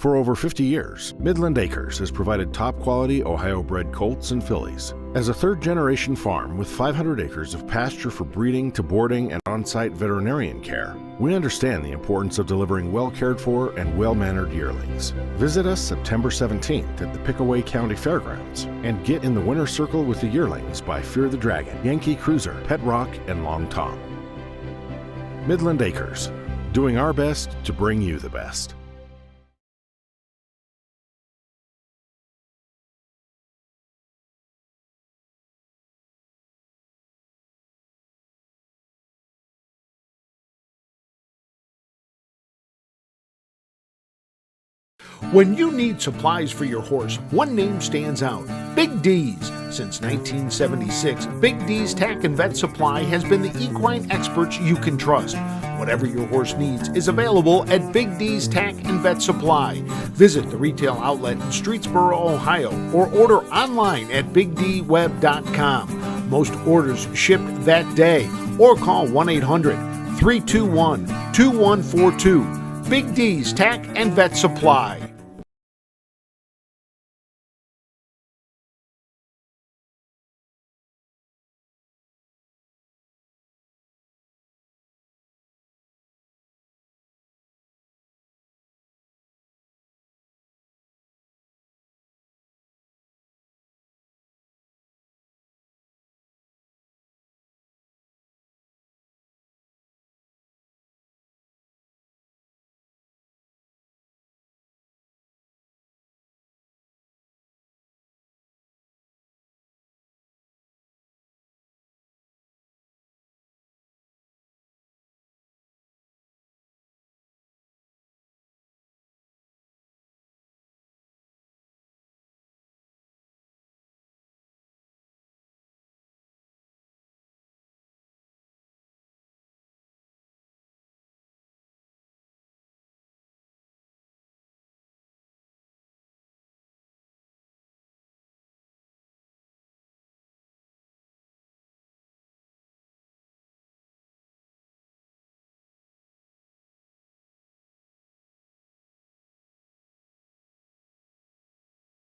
For over 50 years, Midland Acres has provided top-quality Ohio-bred colts and fillies. As a third-generation farm with 500 acres of pasture for breeding to boarding and on-site veterinarian care, we understand the importance of delivering well-cared-for and well-mannered yearlings. Visit us September 17th at the Pickaway County Fairgrounds and get in the winner's circle with the yearlings by Fear the Dragon, Yankee Cruiser, Pet Rock, and Long Tom. Midland Acres, doing our best to bring you the best. When you need supplies for your horse, one name stands out: Big D's. Since 1976, Big D's Tack and Vet Supply has been the equine experts you can trust. Whatever your horse needs is available at Big D's Tack and Vet Supply. Visit the retail outlet in Streetsboro, Ohio, or order online at BigDWeb.com. Most orders ship that day, or call 1-800-321-2142. Big D's Tack and Vet Supply.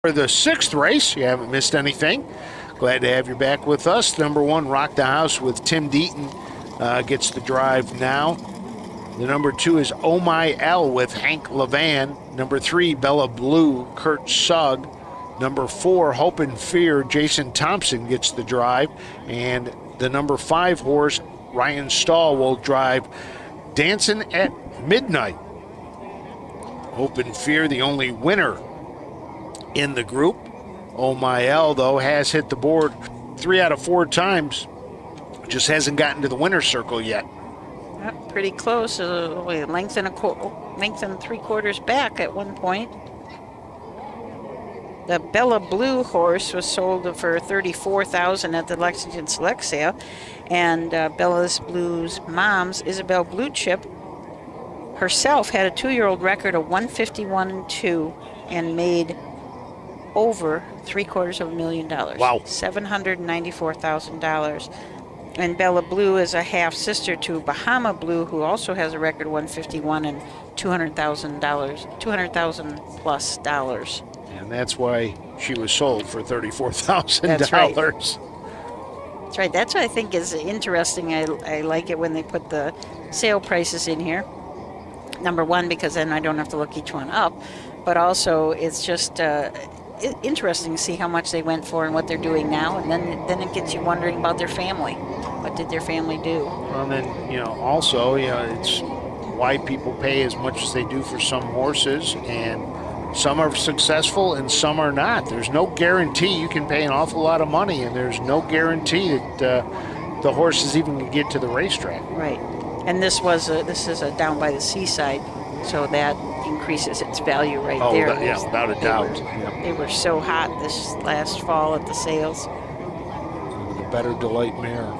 For the sixth race, you haven't missed anything. Glad to have you back with us. Number 1, Rock the House with Tim Deaton gets the drive now. The number 2 is Oh My L with Hank Levan. Number 3, Bella Blue, Kurt Sugg. Number 4, Hope and Fear, Jason Thompson gets the drive. And the number 5 horse, Ryan Stahl, will drive Dancing at Midnight. Hope and Fear, the only winner in the group. Oh My L, though, has hit the board 3 out of 4 times. Just hasn't gotten to the winner's circle yet. Pretty close. Length and 3/4 back at one point. The Bella Blue horse was sold for $34,000 at the Lexington Select Sale, and Bella's Blue's mom's Isabel Blue Chip herself had a 2-year-old record of 151-2 and made over $750,000. Wow. $794,000. And Bella Blue is a half sister to Bahama Blue, who also has a record of 151 and $200,000 plus dollars. And that's why she was sold for $34,000. That's right. That's right. That's what I think is interesting. I like it when they put the sale prices in here. Number one, because then I don't have to look each one up, but also it's just interesting to see how much they went for and what they're doing now, and then it gets you wondering about their family. What did their family do? Well, and then also it's why people pay as much as they do for some horses, and some are successful and some are not. There's no guarantee. You can pay an awful lot of money, and there's no guarantee that the horse is even going to get to the racetrack. Right, and this is a down by the seaside, so that increases its value right there. Without a doubt. They were so hot this last fall at the sales. The Better Delight mare.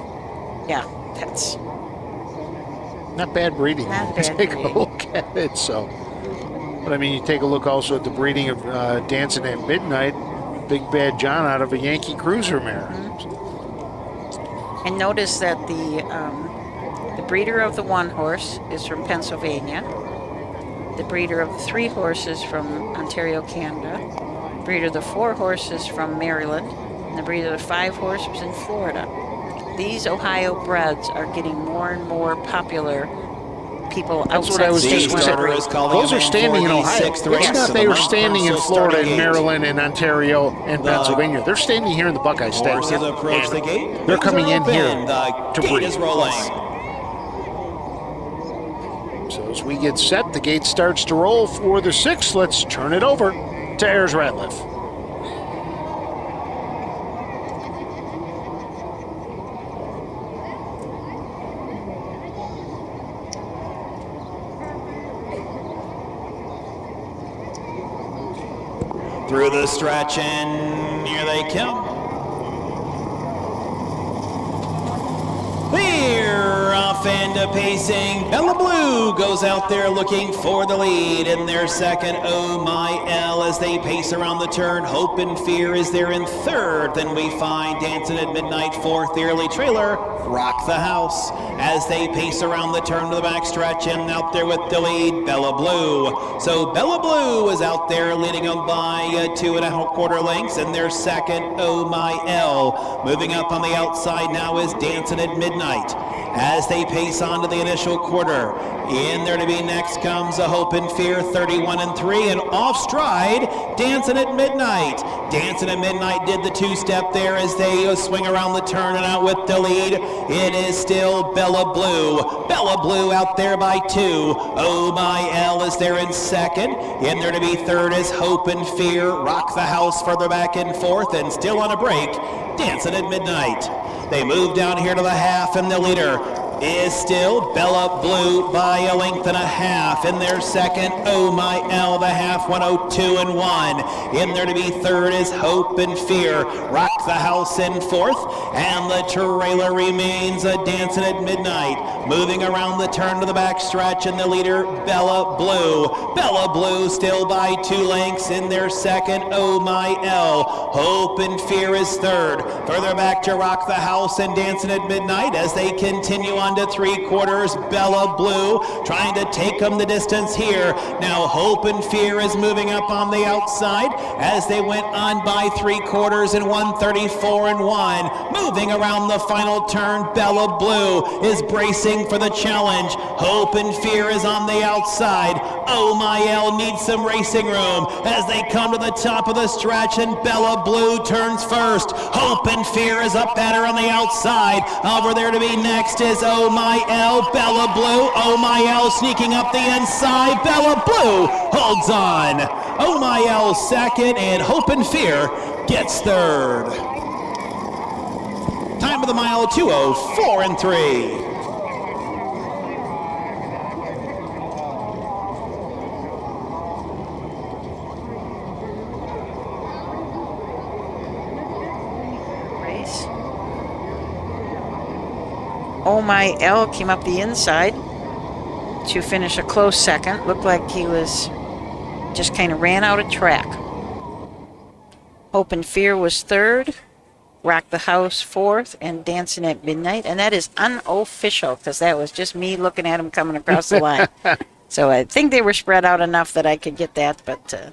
Yeah, that's not bad breeding. Not bad take breeding. a look at it. So, but I mean, you take a look also at the breeding of Dancing at Midnight, Big Bad John out of a Yankee Cruiser mare. Mm-hmm. And notice that the breeder of the one horse is from Pennsylvania. the breeder of the 3 horses from Ontario, Canada, breeder of the 4 horses from Maryland, and the breeder of the 5 horses in Florida. These Ohio breds are getting more and more popular. People That's outside what I was the just state want to breed. Those are standing in Ohio. It's not they are standing in Florida and Maryland and Ontario and Pennsylvania. They're standing here in the Buckeye State. Horses approach the gate. They're coming in here The to gate breed. is rolling. So as we get set, the gate starts to roll for the 6th. Let's turn it over to Ayers Ratliff. Through the stretch, and here they come. They're off and pacing. Bella Blue goes out there looking for the lead in their second. Oh My L as they pace around the turn. Hope and Fear is there in third. Then we find Dancing at Midnight fourth. The early trailer, Rock the House, as they pace around the turn to the back stretch, and out there with the lead, Bella Blue. So Bella Blue is out there leading them by 2.25 lengths in their second. Oh My L. Moving up on the outside now is Dancing at Midnight as they pace on to the initial quarter. In there to be next comes a Hope and Fear, 31 and 3, and off stride, Dancing at Midnight. Dancing at Midnight did the 2-step there as they swing around the turn and out with the lead. It is still Bella Blue. Bella Blue out there by 2. Oh My L is there in second. In there to be third is Hope and Fear. Rock the House further back in fourth, and still on a break, Dancing at Midnight. They move down here to the half, and the leader is still Bella Blue by a length and a half. In their second, Oh My L, the half, 102 and 1. In there to be third is Hope and Fear. Rock the House in fourth, and the trailer remains a Dancing at Midnight. Moving around the turn to the back stretch, and the leader, Bella Blue. Bella Blue still by 2 lengths in their second, Oh My L. Hope and Fear is third. Further back to Rock the House and Dancing at Midnight as they continue on to 3/4. Bella Blue trying to take them the distance here. Now Hope and Fear is moving up on the outside as they went on by 3/4 and 134 and 1. Moving around the final turn, Bella Blue is bracing for the challenge. Hope and Fear is on the outside. Oh My L needs some racing room as they come to the top of the stretch, and Bella Blue turns first. Hope and Fear is up at her on the outside. Over there to be next is Oh My L. Bella Blue. Oh My L sneaking up the inside. Bella Blue holds on. Oh My L second, and Hope and Fear gets third. Time of the mile, 2:04 and 3. Oh My L came up the inside to finish a close second. Looked like he was just kind of ran out of track. Hope and Fear was third. Rock the House fourth, and Dancing at Midnight. And that is unofficial because that was just me looking at him coming across the line. So I think they were spread out enough that I could get that. But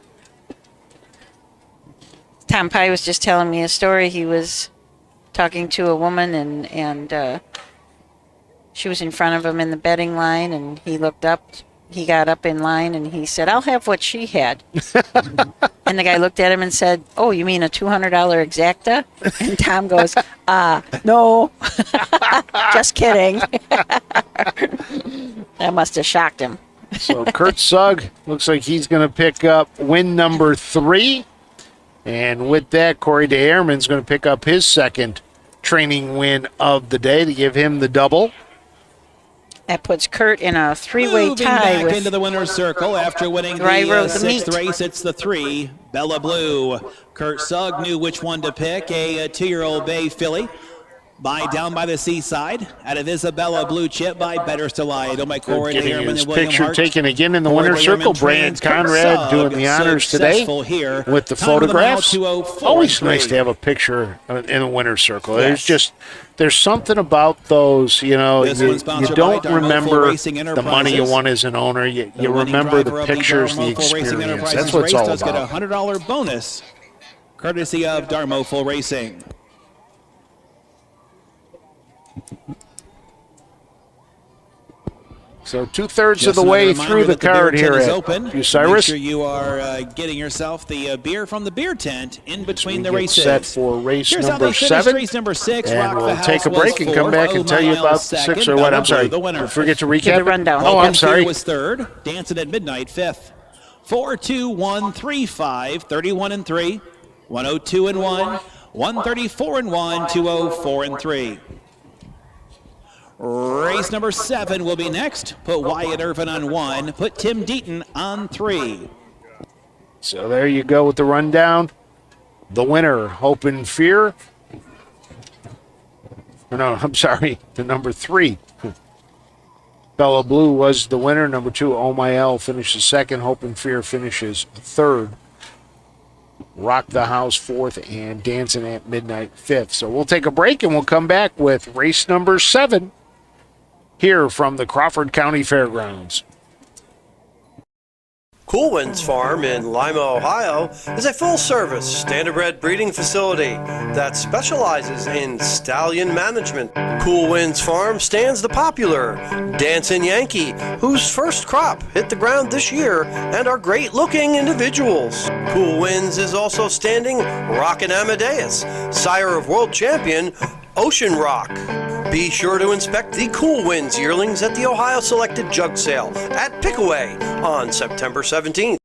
Tom Pye was just telling me a story. He was talking to a woman, and she was in front of him in the betting line, and he looked up. He got up in line, and he said, "I'll have what she had." And the guy looked at him and said, "Oh, you mean a $200 exacta?" And Tom goes, "No, just kidding." That must have shocked him. So Kurt Sugg looks like he's going to pick up win number 3. And with that, Corey DeHeerman's going to pick up his second training win of the day to give him the double. That puts Kurt in a 3-way Moving tie back with into the winner's circle after winning driver the of the 6th meet. race. It's the 3, Bella Blue. Kurt Sugg knew which one to pick, a 2-year-old bay filly. Down by the Seaside, out of Isabella Blue Chip by Better Delight. My getting his picture taken again in the winner's circle. Brand Conrad doing the honors today with the photographs. Always nice to have a picture in the winner's circle. Yes. There's something about those, you don't remember the money you won as an owner. You remember the pictures, the experience. That's what it's all about. Get a $100 bonus, courtesy of Darmo Full Racing. So 2/3 of the way through the card here at Bucyrus. Make sure you are getting yourself the beer from the beer tent in between the races. Set for race number 7. Race number 6. And we'll take a break and come back and tell you about 6 or what. I'm sorry. Forget to recap. The rundown. Oh, I'm sorry. Was 3rd. Dancing at Midnight 5th. 4, 2, 1, 3, 5, 31 and 3, 102 and 1, 134 and 1, 204 and 3. Race number 7 will be next. Put Wyatt Irvin on 1. Put Tim Deaton on 3. So there you go with the rundown. The winner, Hope and Fear. No, I'm sorry, the number 3. Bella Blue was the winner. Number 2, Oh My L, finishes 2nd. Hope and Fear finishes 3rd. Rock the House 4th, and Dancing at Midnight 5th. So we'll take a break and we'll come back with race number 7 here from the Crawford County Fairgrounds. Cool Winds Farm in Lima, Ohio is a full-service standardbred breeding facility that specializes in stallion management. Cool Winds Farm stands the popular Dancing Yankee, whose first crop hit the ground this year and are great-looking individuals. Cool Winds is also standing Rockin' Amadeus, sire of world champion Ocean Rock. Be sure to inspect the Cool Winds yearlings at the Ohio Selected Jug Sale at Pickaway on September 17th.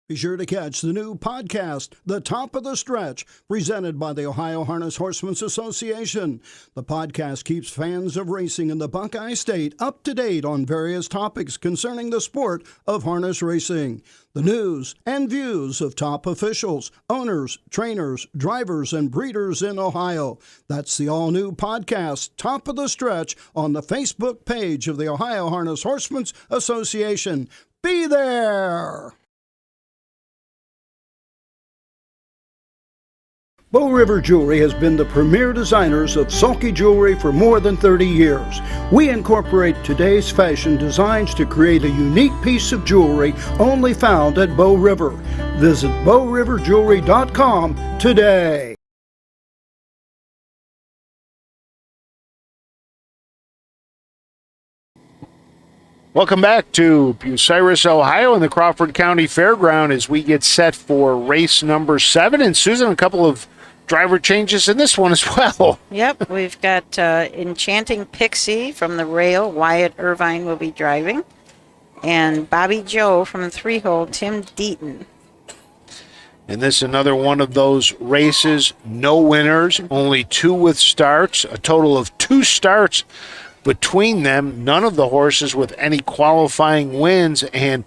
Be sure to catch the new podcast, The Top of the Stretch, presented by the Ohio Harness Horsemen's Association. The podcast keeps fans of racing in the Buckeye State up to date on various topics concerning the sport of harness racing. The news and views of top officials, owners, trainers, drivers, and breeders in Ohio. That's the all-new podcast, Top of the Stretch, on the Facebook page of the Ohio Harness Horsemen's Association. Be there! Bow River Jewelry has been the premier designers of sulky jewelry for more than 30 years. We incorporate today's fashion designs to create a unique piece of jewelry only found at Bow River. Visit bowriverjewelry.com today. Welcome back to Bucyrus, Ohio, and the Crawford County Fairground as we get set for race number 7. And Susan, a couple of driver changes in this one as well. Yep, we've got Enchanting Pixie from the rail. Wyatt Irvine will be driving. And Bobby Joe from the 3-hole, Tim Deaton. And this is another one of those races. No winners, only 2 with starts, a total of 2 starts between them. None of the horses with any qualifying wins. And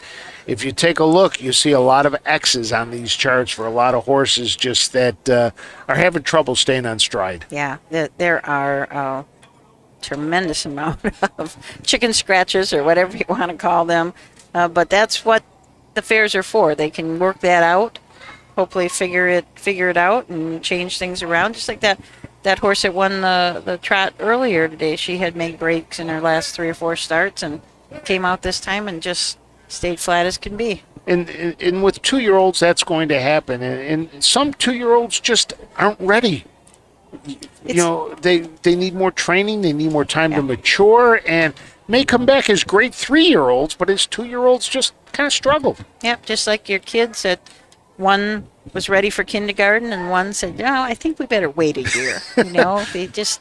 if you take a look, you see a lot of X's on these charts for a lot of horses just that are having trouble staying on stride. Yeah, there are a tremendous amount of chicken scratches or whatever you want to call them. But that's what the fairs are for. They can work that out, hopefully figure it out and change things around. Just like that horse that won the trot earlier today. She had made breaks in her last 3 or 4 starts and came out this time and just stayed flat as can be. And with 2-year-olds, that's going to happen. And some 2-year-olds just aren't ready. They need more training. They need more time to mature and may come back as great 3-year-olds, but as 2-year-olds just kind of struggle. Yep, just like your kids that one was ready for kindergarten and one said, no, I think we better wait a year. They just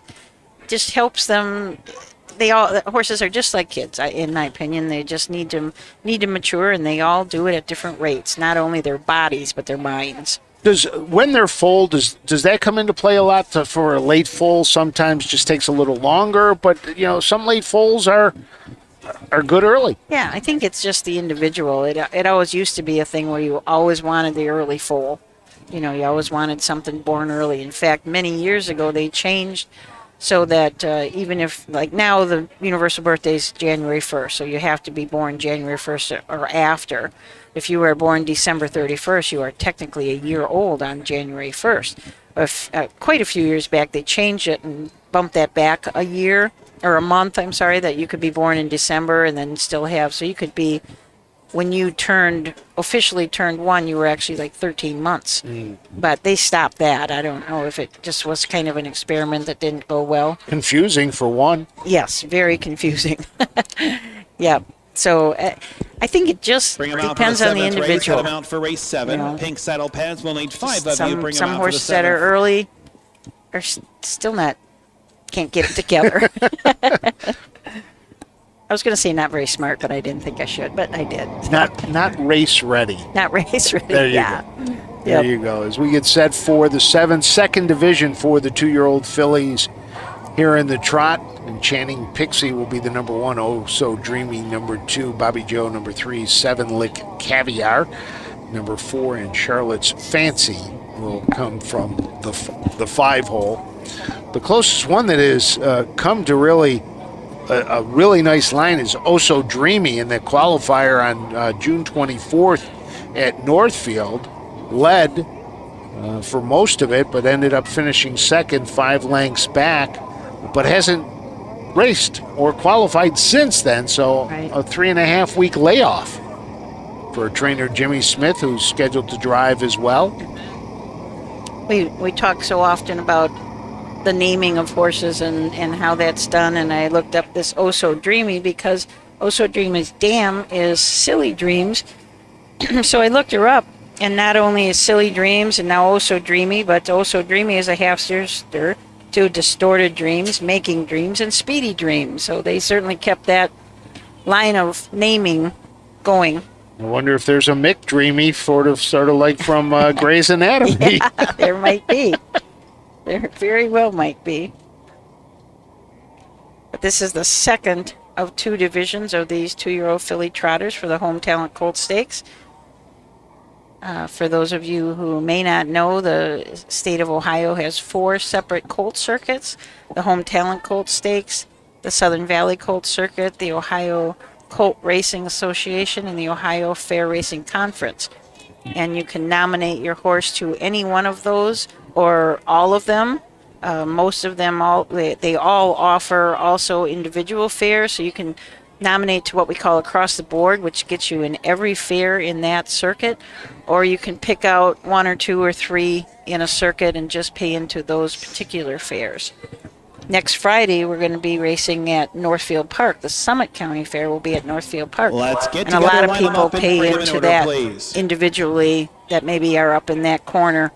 helps them. The horses are just like kids, in my opinion. They just need to mature, and they all do it at different rates. Not only their bodies, but their minds. When they're full, does that come into play a lot? For a late full, sometimes just takes a little longer, but some late fulls are good early. Yeah, I think it's just the individual. It always used to be a thing where you always wanted the early foal. You always wanted something born early. In fact, many years ago they changed so that even if, like now, the universal birthday is January 1st, so you have to be born January 1st or after. If you were born December 31st, you are technically a year old on January 1st. Quite a few years back, they changed it and bumped that back a year, or a month, I'm sorry, that you could be born in December and then still have, so you could be, when you officially turned 1, you were actually like 13 months. But they stopped that. I don't know if it just was kind of an experiment that didn't go well. Confusing for one. Yes, very confusing. Yeah. So I think it just depends on the individual. Race, out for race 7. Pink saddle pads will need 5 of you. Bring some them out horses for the that are 7th. early are still can't get it together. I was going to say not very smart, but I didn't think I should, but I did. Not race ready. Not race ready. There you go. There you go. As we get set for the 2nd division for the 2-year-old fillies here in the trot, Enchanting Pixie will be the number 1, Oh So Dreamy number 2, Bobby Joe number 3, 7 Lick Caviar number 4, and Charlotte's Fancy will come from the 5 hole. The closest one that has come to really a really nice line is Oh So Dreamy in the qualifier on June 24th at Northfield. Led for most of it, but ended up finishing 2nd, 5 lengths back, but hasn't raced or qualified since then, so right. A 3.5-week layoff for trainer Jimmy Smith, who's scheduled to drive as well. We talk so often about the naming of horses and how that's done, and I looked up this Oh So Dreamy because Oh So Dreamy's dam is Silly Dreams. So I looked her up, and not only is Silly Dreams and now Oh So Dreamy, but Oh So Dreamy is a half sister to Distorted Dreams, Making Dreams, and Speedy Dreams. So they certainly kept that line of naming going. I wonder if there's a Mick Dreamy, sort of like from Grey's Anatomy. Yeah, there might be. There very well might be. But this is the 2nd of 2 divisions of these 2-year-old filly trotters for the Home Talent Colt Stakes. For those of you who may not know, the state of Ohio has 4 separate colt circuits: the Home Talent Colt Stakes, the Southern Valley Colt Circuit, the Ohio Colt Racing Association, and the Ohio Fair Racing Conference. And you can nominate your horse to any one of those or all of them. Most of them, they all offer also individual fairs, so you can nominate to what we call across the board, which gets you in every fair in that circuit, or you can pick out 1 or 2 or 3 in a circuit and just pay into those particular fairs. Next Friday, we're going to be racing at Northfield Park. The Summit County Fair will be at Northfield Park. Let's get and a lot of together, line 'em people up and pay bring 'em in into order, that please. individually that maybe are up in that corner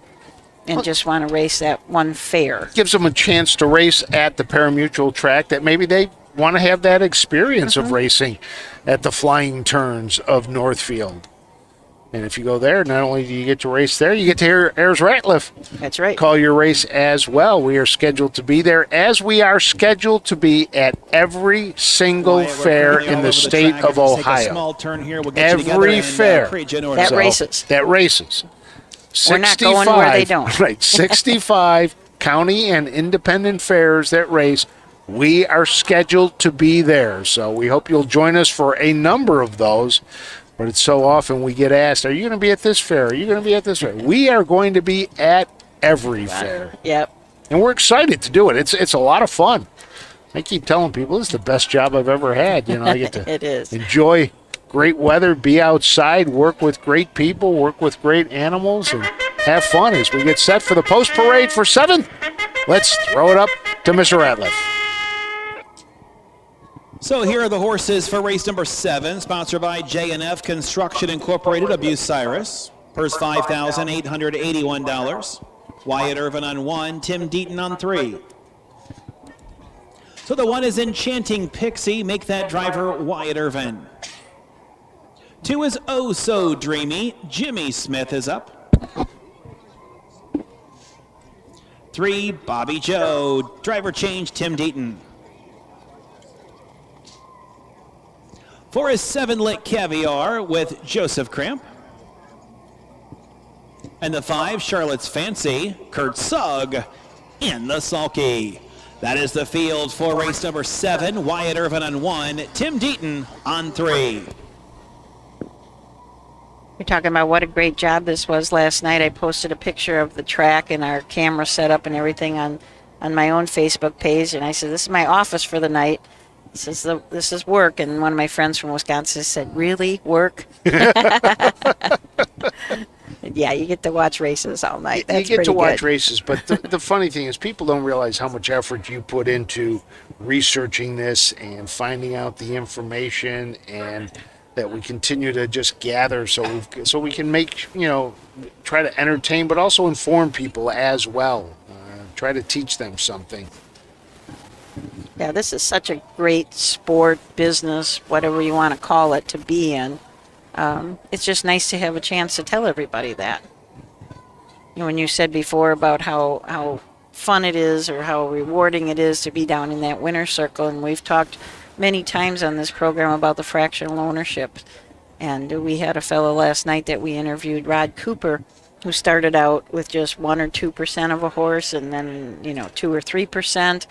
and just want to race that one fair. Gives them a chance to race at the pari-mutuel track that maybe they want to have that experience of racing at the Flying Turns of Northfield. And if you go there, not only do you get to race there, you get to hear Ayers Ratliff That's right. call your race as well. We are scheduled to be there, as we are scheduled to be at every single Wyatt, we're fair currently in all the over state track. of If we take a Ohio. small turn here, we'll get you together Every and, fair. create you an order. That races. That races. We're not going where they don't. Right, 65 county and independent fairs that race. We are scheduled to be there, so we hope you'll join us for a number of those. But it's so often we get asked, are you going to be at this fair? Are you going to be at this fair? We are going to be at every fair. Yep. And we're excited to do it. It's a lot of fun. I keep telling people this is the best job I've ever had. I get to It is. enjoy great weather, be outside, work with great people, work with great animals, and have fun as we get set for the post parade for 7th. Let's throw it up to Mr. Ratliff. So here are the horses for race number 7, sponsored by J&F Construction Incorporated of Bucyrus. Purse $5,881. Wyatt Irvin on 1, Tim Deaton on 3. So the 1 is Enchanting Pixie. Make that driver Wyatt Irvin. 2 is Oh So Dreamy. Jimmy Smith is up. 3, Bobby Joe. Driver change, Tim Deaton. For his 7 Lit Caviar with Joseph Cramp. And the 5, Charlotte's Fancy, Kurt Sugg in the sulky. That is the field for race number 7. Wyatt Irvin on 1, Tim Deaton on 3. You're talking about what a great job this was last night. I posted a picture of the track and our camera setup and everything on my own Facebook page, and I said, this is my office for the night. This is work, and one of my friends from Wisconsin said, really, work? Yeah, you get to watch races all night. That's you get to watch good. races, but the funny thing is people don't realize how much effort you put into researching this and finding out the information, and that we continue to just gather so we can make, try to entertain but also inform people as well. Try to teach them something. Yeah, this is such a great sport, business, whatever you want to call it, to be in. It's just nice to have a chance to tell everybody that. When you said before about how fun it is or how rewarding it is to be down in that winner's circle, and we've talked many times on this program about the fractional ownership. And we had a fellow last night that we interviewed, Rod Cooper, who started out with just 1 or 2% of a horse, and then 2 or 3%.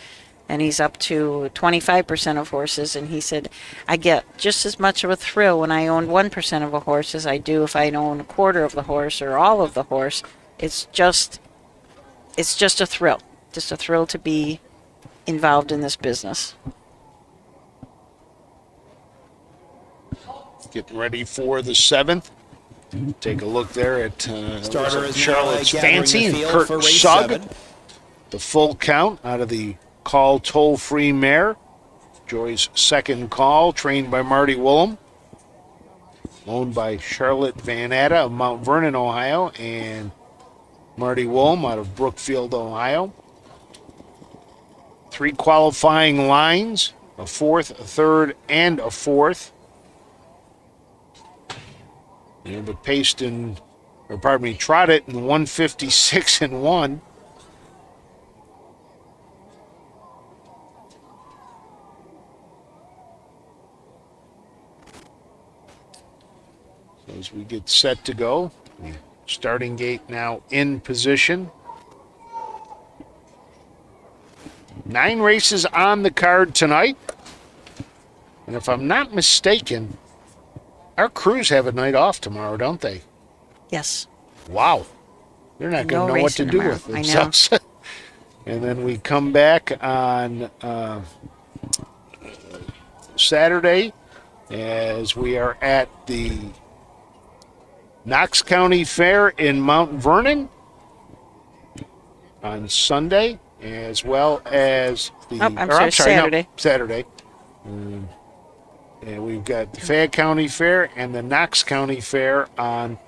And he's up to 25% of horses, and he said, I get just as much of a thrill when I own 1% of a horse as I do if I own a quarter of the horse or all of the horse. It's just a thrill, to be involved in this business. Getting ready for the 7th. Take a look there at Starter is Charlotte's gathering Fancy the and field Kurt for race Sugg. 7. The full count out of the call toll-free mare. Joy's second call, trained by Marty Woolham. Owned by Charlotte Van Atta of Mount Vernon, Ohio, and Marty Woolham out of Brookfield, Ohio. 3 qualifying lines, a 4th, a 3rd, and a 4th. But trotted in 156 and 1. So as we get set to go, the starting gate now in position. 9 races on the card tonight. And if I'm not mistaken, our crews have a night off tomorrow, don't they? Yes. Wow. They're not going to know what to do with themselves. And then we come back on Saturday as we are at the Knox County Fair in Mount Vernon on Sunday, as well as the... Saturday. Saturday. And we've got the Fayette County Fair and the Knox County Fair on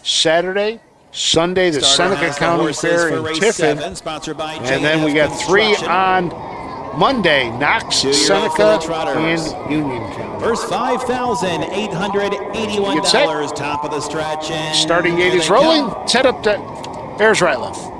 Saturday. Sunday, the Seneca County Fair in Tiffin. And then we got 3 on Monday, Knox, Seneca, and Union County. First $5,881, top of the stretch. And starting gate is rolling. Set up to Bears right left.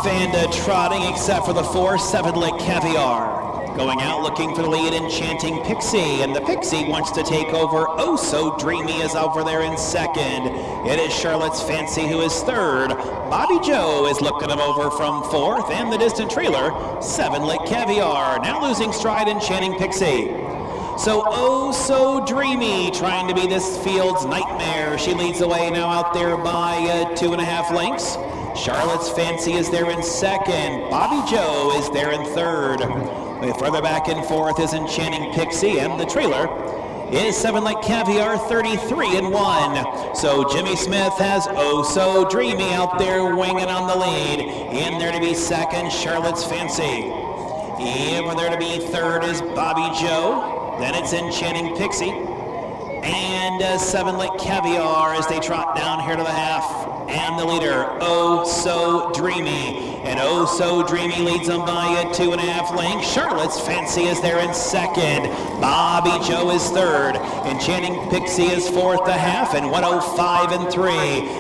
And trotting, except for the 4, 7 Lit Caviar. Going out looking for the lead, Enchanting Pixie, and the Pixie wants to take over. Oh So Dreamy is over there in second. It is Charlotte's Fancy who is third. Bobby Joe is looking him over from 4th, and the distant trailer, 7 Lit Caviar. Now losing stride, Enchanting Pixie. So Oh So Dreamy trying to be this field's nightmare. She leads the way now out there by 2.5 lengths. Charlotte's Fancy is there in second. Bobby Joe is there in third. Further back in 4th is Enchanting Pixie, and the trailer is 7 Lit Caviar, 33 and 1. So Jimmy Smith has Oh So Dreamy out there winging on the lead. In there to be second, Charlotte's Fancy. In there to be third is Bobby Joe. Then it's Enchanting Pixie. And 7 Lit Caviar as they trot down here to the half. and the leader, Oh So Dreamy. And Oh So Dreamy leads them by a 2.5 lengths. Charlotte's Fancy is there in second. Bobby Joe is third. Enchanting Pixie is fourth, a half, and 105 and 3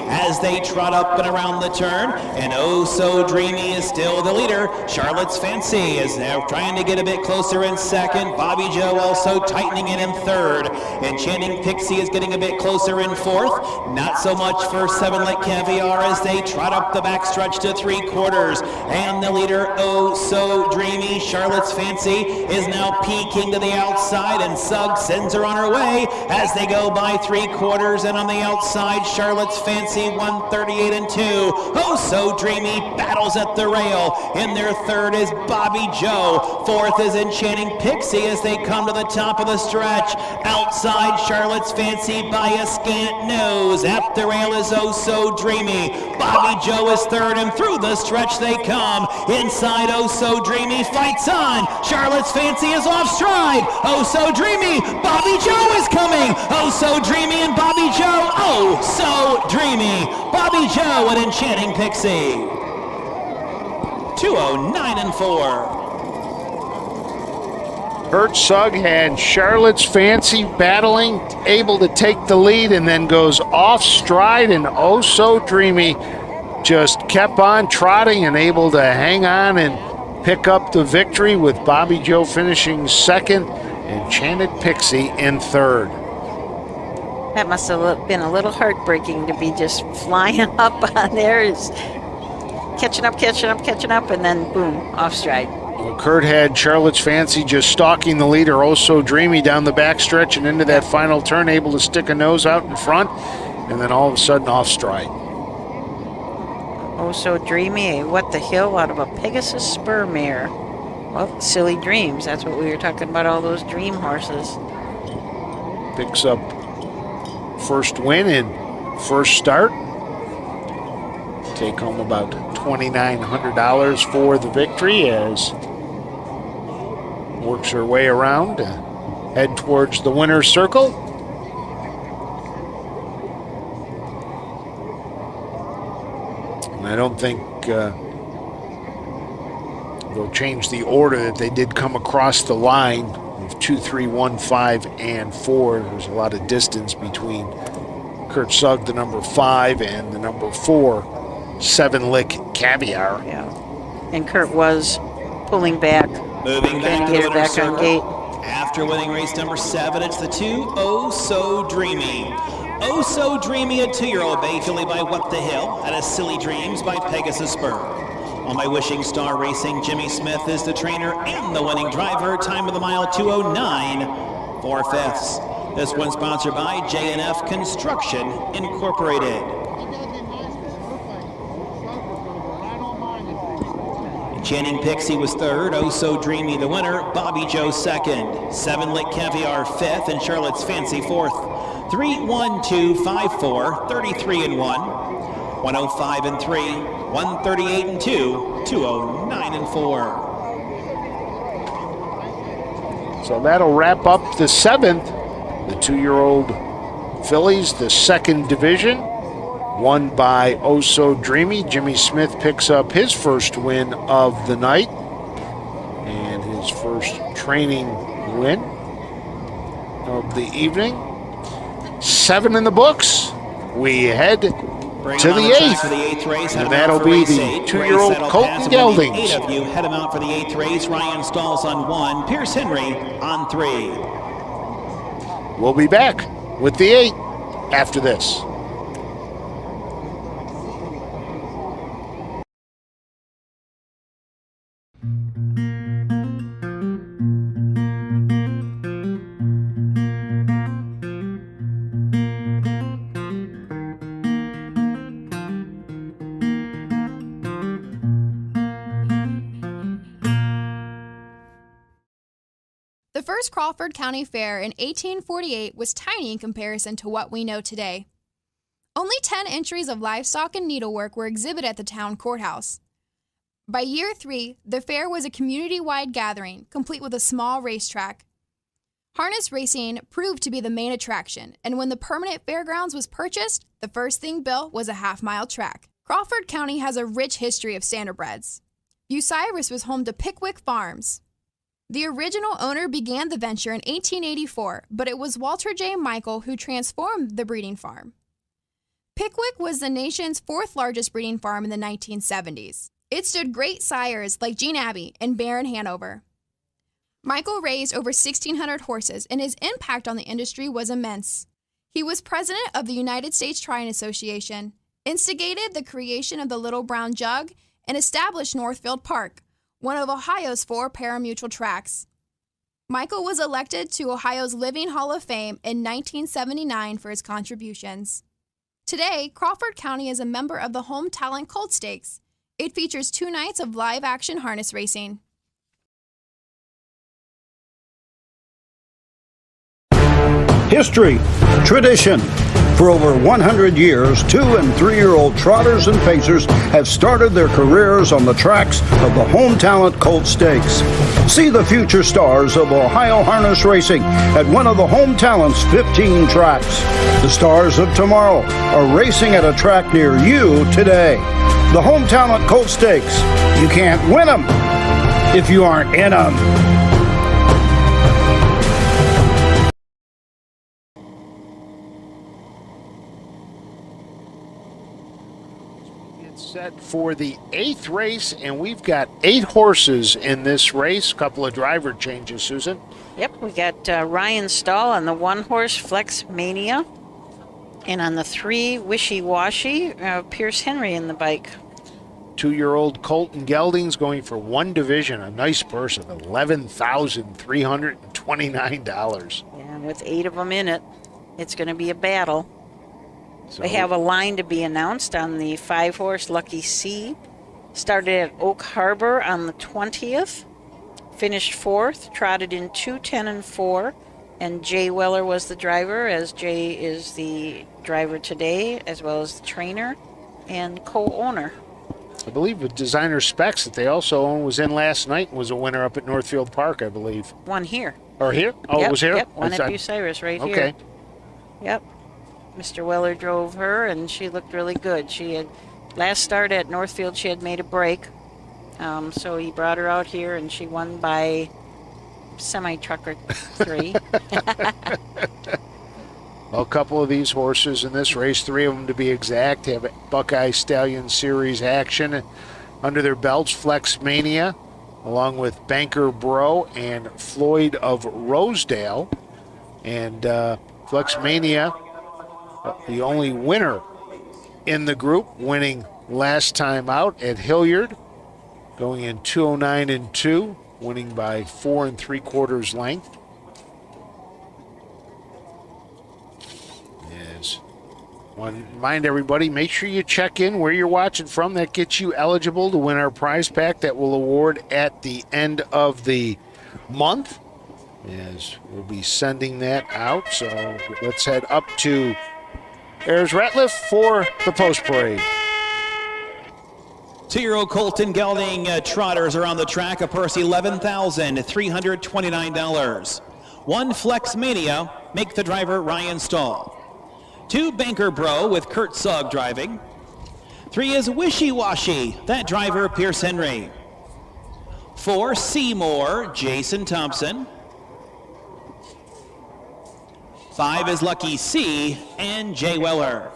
as they trot up and around the turn. And Oh So Dreamy is still the leader. Charlotte's Fancy is now trying to get a bit closer in second. Bobby Joe also tightening in third. Enchanting Pixie is getting a bit closer in fourth. Not so much for 7 Lake Caviar as they trot up the backstretch to 3/4. And the leader, Oh So Dreamy, Charlotte's Fancy, is now peeking to the outside, and Sugg sends her on her way as they go by 3/4. And on the outside, Charlotte's Fancy, 138 and 2. Oh So Dreamy battles at the rail. In their third is Bobby Joe. Fourth is Enchanting Pixie as they come to the top of the stretch. Outside, Charlotte's Fancy by a scant nose. At the rail is Oh So Dreamy. Bobby Joe is third, and through the stretch they come. Inside, Oh So Dreamy fights on. Charlotte's Fancy is off stride. Oh So Dreamy, Bobby Joe is coming. Oh So Dreamy and Bobby Joe. Oh So Dreamy, Bobby Joe and Enchanting Pixie. 209 and 4. Kurt Sugg had Charlotte's Fancy battling, able to take the lead, and then goes off stride, and Oh So Dreamy just kept on trotting and able to hang on and pick up the victory, with Bobby Joe finishing second, Enchanted Pixie in third. That must have been a little heartbreaking to be just flying up on there, is catching up, and then boom, off stride. Well, Kurt had Charlotte's Fancy just stalking the leader, Oh So Dreamy, down the backstretch and into that final turn, able to stick a nose out in front, and then all of a sudden off stride. Oh So Dreamy, a What the Hill out of a Pegasus spur mare. Well, Silly Dreams, that's what we were talking about, all those dream horses. Picks up first win in first start. Take home about $2,900 for the victory as works her way around to head towards the winner's circle. And I don't think they'll change the order that they did come across the line of 2, 3, 1, 5, and 4. There's a lot of distance between Kurt Sugg, the number 5, and the number 4, 7 Lick Caviar. Yeah. And Kurt was pulling back, Moving trying back to to get the her winner's back on circle. gate. After winning race number 7, it's the 2 Oh So Dreamy. Oh So Dreamy, a 2-year-old bay filly by What the Hill, and a Silly Dreams by Pegasus Spur. On my Wishing Star Racing, Jimmy Smith is the trainer and the winning driver. Time of the mile, 2:09 4/5. This one sponsored by J&F Construction Incorporated. Enchanting Pixie was third, Oh So Dreamy the winner, Bobby Joe second, 7 Lake Caviar fifth, and Charlotte's Fancy fourth. 3, 1, 2, 5, 4, 33 and 1, 105 and 3, 138 and 2, 209 and 4. So that'll wrap up the 7th. The 2-year-old fillies, the 2nd division, won by Oh So Dreamy. Jimmy Smith picks up his first win of the night and his first training win of the evening. 7 in the books. We head to the 8th, race, and that'll be the 2-year-old Colton Geldings. 8 of you head them out for the 8th race. Ryan Stalls on 1, Pierce Henry on 3. We'll be back with the 8 after this. The first Crawford County Fair in 1848 was tiny in comparison to what we know today. Only 10 entries of livestock and needlework were exhibited at the town courthouse. By year 3, the fair was a community-wide gathering, complete with a small racetrack. Harness racing proved to be the main attraction, and when the permanent fairgrounds was purchased, the first thing built was a half-mile track. Crawford County has a rich history of standardbreds. Bucyrus was home to Pickwick Farms. The original owner began the venture in 1884, but it was Walter J. Michael who transformed the breeding farm. Pickwick was the nation's fourth largest breeding farm in the 1970s. It stood great sires like Gene Abbey and Baron Hanover. Michael raised over 1,600 horses, and his impact on the industry was immense. He was president of the United States Trian Association, instigated the creation of the Little Brown Jug, and established Northfield Park, one of Ohio's 4 parimutuel tracks. Michael was elected to Ohio's Living Hall of Fame in 1979 for his contributions. Today, Crawford County is a member of the Home Talent Colt Stakes. It features 2 nights of live-action harness racing. History, tradition. For over 100 years, 2- and 3-year-old trotters and pacers have started their careers on the tracks of the Home Talent Colt Stakes. See the future stars of Ohio harness racing at one of the Home Talent's 15 tracks. The stars of tomorrow are racing at a track near you today. The Home Talent Colt Stakes. You can't win them if you aren't in them. Set for the 8th race, and we've got 8 horses in this race. A couple of driver changes, Susan. Yep, we got Ryan Stahl on the 1 horse Flex Mania, and on the 3 Wishy Washy, Pierce Henry in the bike. 2-year-old Colton Gelding's going for 1 division, a nice purse of $11,329. And with 8 of them in it, it's going to be a battle. So We have a line to be announced on the 5 horse Lucky C. Started at Oak Harbor on the 20th. Finished 4th, trotted in 2, 10, and 4. And Jay Weller was the driver, as Jay is the driver today, as well as the trainer and co-owner. I believe the designer specs that they also own was in last night and was a winner up at Northfield Park, I believe. One here. Or here? Oh, Yep, it was here? Yep, one I at thought- Bucyrus right here. Okay. Yep. Mr. Weller drove her, and she looked really good. She had, last start at Northfield, she had made a break. So he brought her out here, and she won by semi-trucker 3. Well, a couple of these horses in this race, 3 of them to be exact, have Buckeye Stallion Series action under their belts. Flex Mania, along with Banker Bro and Floyd of Rosedale. And Flex Mania, the only winner in the group, winning last time out at Hilliard, going in 209 and 2, winning by 4 3/4 length. Yes. Want to remind everybody, make sure you check in where you're watching from. That gets you eligible to win our prize pack that we'll award at the end of the month. Yes, we'll be sending that out. So let's head up to Ayers Ratliff for the post parade. 2-year-old Colton Gelding trotters are on the track, a purse $11,329. 1 Flex Mania, make the driver Ryan Stahl. 2 Banker Bro with Kurt Sugg driving. 3 is Wishy Washy, that driver Pierce Henry. 4 Seymour, Jason Thompson. 5 is Lucky C and Jay Weller.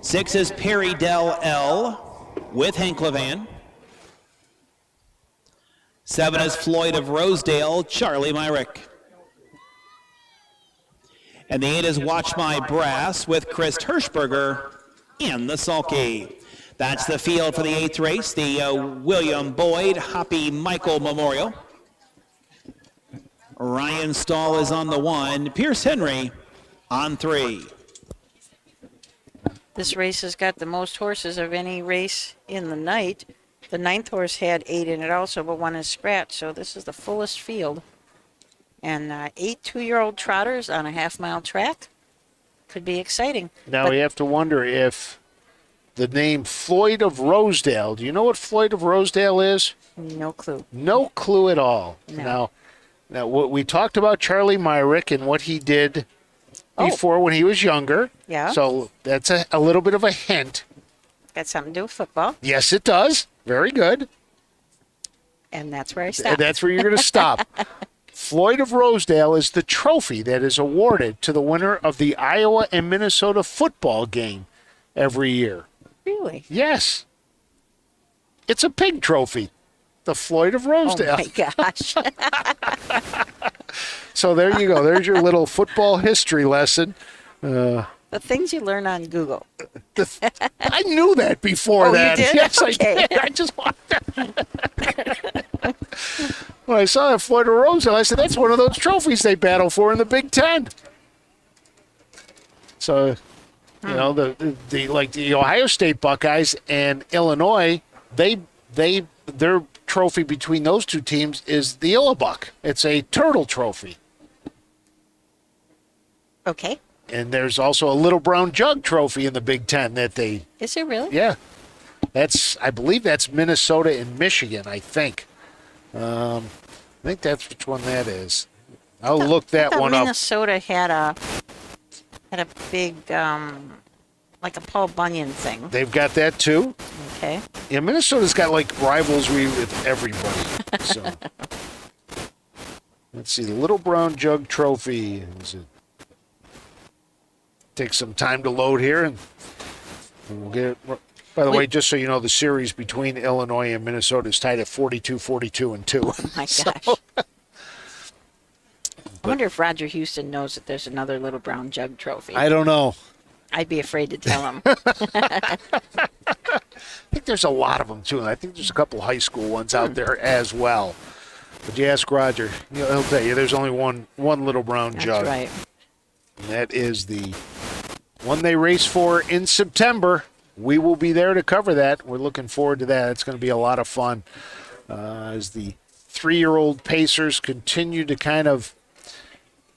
6 is Perry Dell L with Hank Levan. 7 is Floyd of Rosedale, Charlie Myrick. And the 8 is Watch My Brass with Chris Hirschberger in the sulky. That's the field for the 8th race, the William Boyd Hoppy Michael Memorial. Ryan Stahl is on the 1, Pierce Henry on 3. This race has got the most horses of any race in the night. The 9th horse had 8 in it also, but 1 is scratched, so this is the fullest field. And 8 2-year-old trotters on a half-mile track could be exciting. Now we have to wonder if the name Floyd of Rosedale. Do you know what Floyd of Rosedale is? No clue. No clue at all. No. Now, what we talked about Charlie Myrick and what he did before when he was younger. Yeah. So that's a little bit of a hint. Got something to do with football. Yes, it does. Very good. And that's where I And stopped. that's where you're going to stop. Floyd of Rosedale is the trophy that is awarded to the winner of the Iowa and Minnesota football game every year. Really? Yes. It's a pig trophy. The Floyd of Rosedale. Oh, my gosh. So there you go. There's your little football history lesson. The things you learn on Google. I knew that before Oh, you that. did? Yes, Okay. I did. I just wanted When I saw that Floyd of Rosedale, I said, that's one of those trophies they battle for in the Big Ten. So, you know, the like the Ohio State Buckeyes and Illinois, their trophy between those two teams is the Illabuck. It's a turtle trophy. Okay. And there's also a Little Brown Jug trophy in the Big Ten that they, Is it really? yeah. I believe that's Minnesota and Michigan, I think. I think that's which one that is. I'll look that one up. Minnesota had a big, like a Paul Bunyan thing. They've got that too. Okay. Yeah, Minnesota's got like rivalry with everybody. So let's see, the Little Brown Jug trophy. Take some time to load here, and we'll get it. By the way, just so you know, the series between Illinois and Minnesota is tied at 42, 42, and 2. Oh my gosh. I wonder if Roger Houston knows that there's another Little Brown Jug trophy. I don't know. I'd be afraid to tell him. I think there's a lot of them, too. And I think there's a couple high school ones out there as well. But you ask Roger, he'll tell you there's only one Little Brown Jug. That's right. And that is the one they race for in September. We will be there to cover that. We're looking forward to that. It's going to be a lot of fun as the 3-year-old Pacers continue to kind of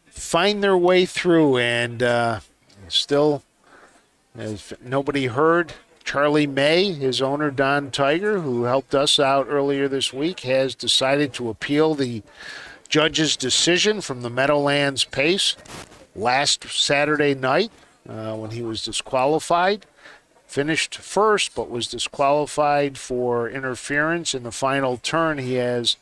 find their way through. And still, as nobody heard, Charlie May, his owner, Don Tiger, who helped us out earlier this week, has decided to appeal the judge's decision from the Meadowlands Pace last Saturday night when he was disqualified. Finished first, but was disqualified for interference in the final turn. He has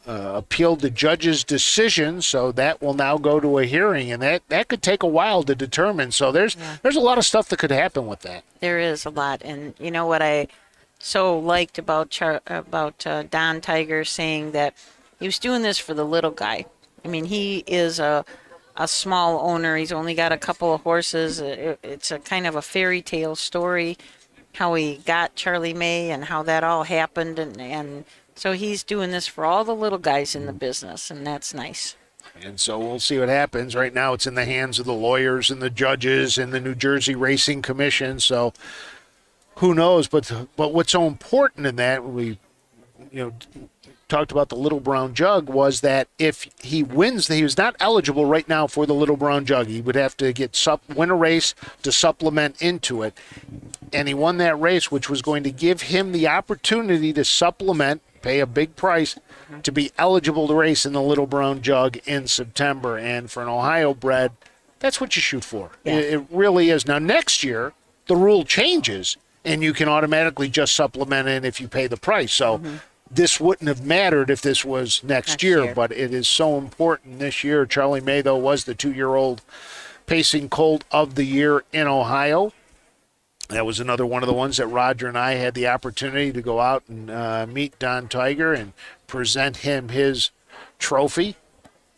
appealed the judge's decision, so that will now go to a hearing, and that could take a while to determine. So there's a lot of stuff that could happen with that. There is a lot, and you know what I so liked about Don Tiger saying that he was doing this for the little guy. I mean, he is a small owner. He's only got a couple of horses. It's a kind of a fairy tale story, how he got Charlie May and how that all happened, and so he's doing this for all the little guys in the business, and that's nice. And so we'll see what happens. Right now it's in the hands of the lawyers and the judges and the New Jersey Racing Commission, so who knows? But what's so important in that, we talked about the Little Brown Jug, was that if he wins, he was not eligible right now for the Little Brown Jug. He would have to win a race to supplement into it. And he won that race, which was going to give him the opportunity to supplement, pay a big price, to be eligible to race in the Little Brown Jug in September. And for an Ohio bred, that's what you shoot for. Yeah. It really is. Now, next year, the rule changes, and you can automatically just supplement in if you pay the price. So this wouldn't have mattered if this was next year, but it is so important this year. Charlie May, though, was the 2-year-old pacing colt of the year in Ohio. That was another one of the ones that Roger and I had the opportunity to go out and meet Don Tiger and present him his trophy.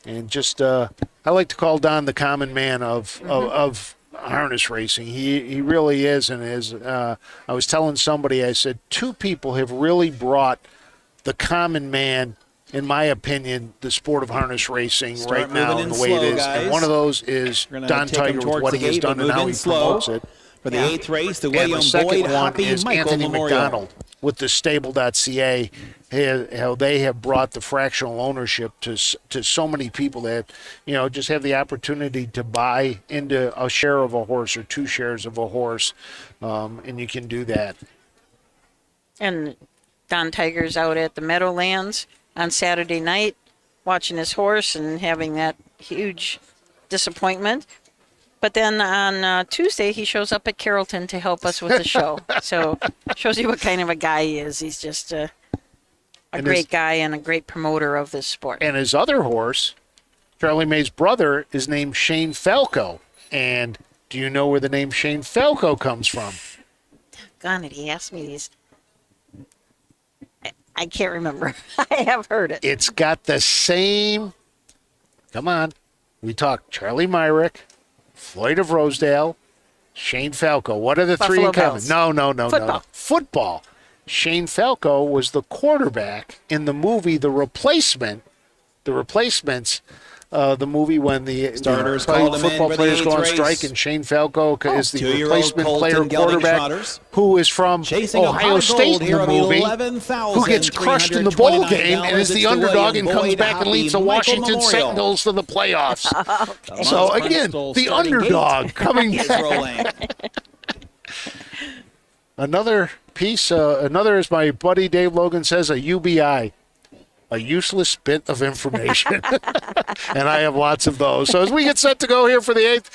And just, I like to call Don the common man of harness racing. He really is. And as I was telling somebody, I said, 2 people have really brought the common man, in my opinion, the sport of harness racing right now in the way it is. Guys. And one of those is Don Tiger with what he has done and how he promotes it. For the 8th race, the William and the second Boyd one Hoppy is Michael Anthony Memorial. McDonald. with the stable.ca, how they have brought the fractional ownership to so many people that, just have the opportunity to buy into a share of a horse or 2 shares of a horse, and you can do that. And Don Tiger's out at the Meadowlands on Saturday night watching his horse and having that huge disappointment. But then on Tuesday, he shows up at Carrollton to help us with the show. So shows you what kind of a guy he is. He's just a great guy and a great promoter of this sport. And his other horse, Charlie May's brother, is named Shane Falco. And do you know where the name Shane Falco comes from? Gone it. He asked me these. I can't remember. I have heard it. It's got the same. Come on. We talked Charlie Myrick, Floyd of Rosedale, Shane Falco. What are the Buffalo 3 in common? Bills. No. Football. Football. Shane Falco was the quarterback in the movie The Replacement. The Replacements. The movie when the Starters called him football in for the players go 8th on race. strike, and Shane Falco is the 2-year-old replacement Colton player gelding quarterback trotters. who is from Chasing a pot Ohio of State gold in here the of movie, who gets crushed in the bowl game and is the underdog and comes back and leads the Washington Sentinels to the playoffs. So again, the underdog coming back. Another piece, another, as my buddy Dave Logan says, a UBI. A useless bit of information. And I have lots of those. So as we get set to go here for the 8th,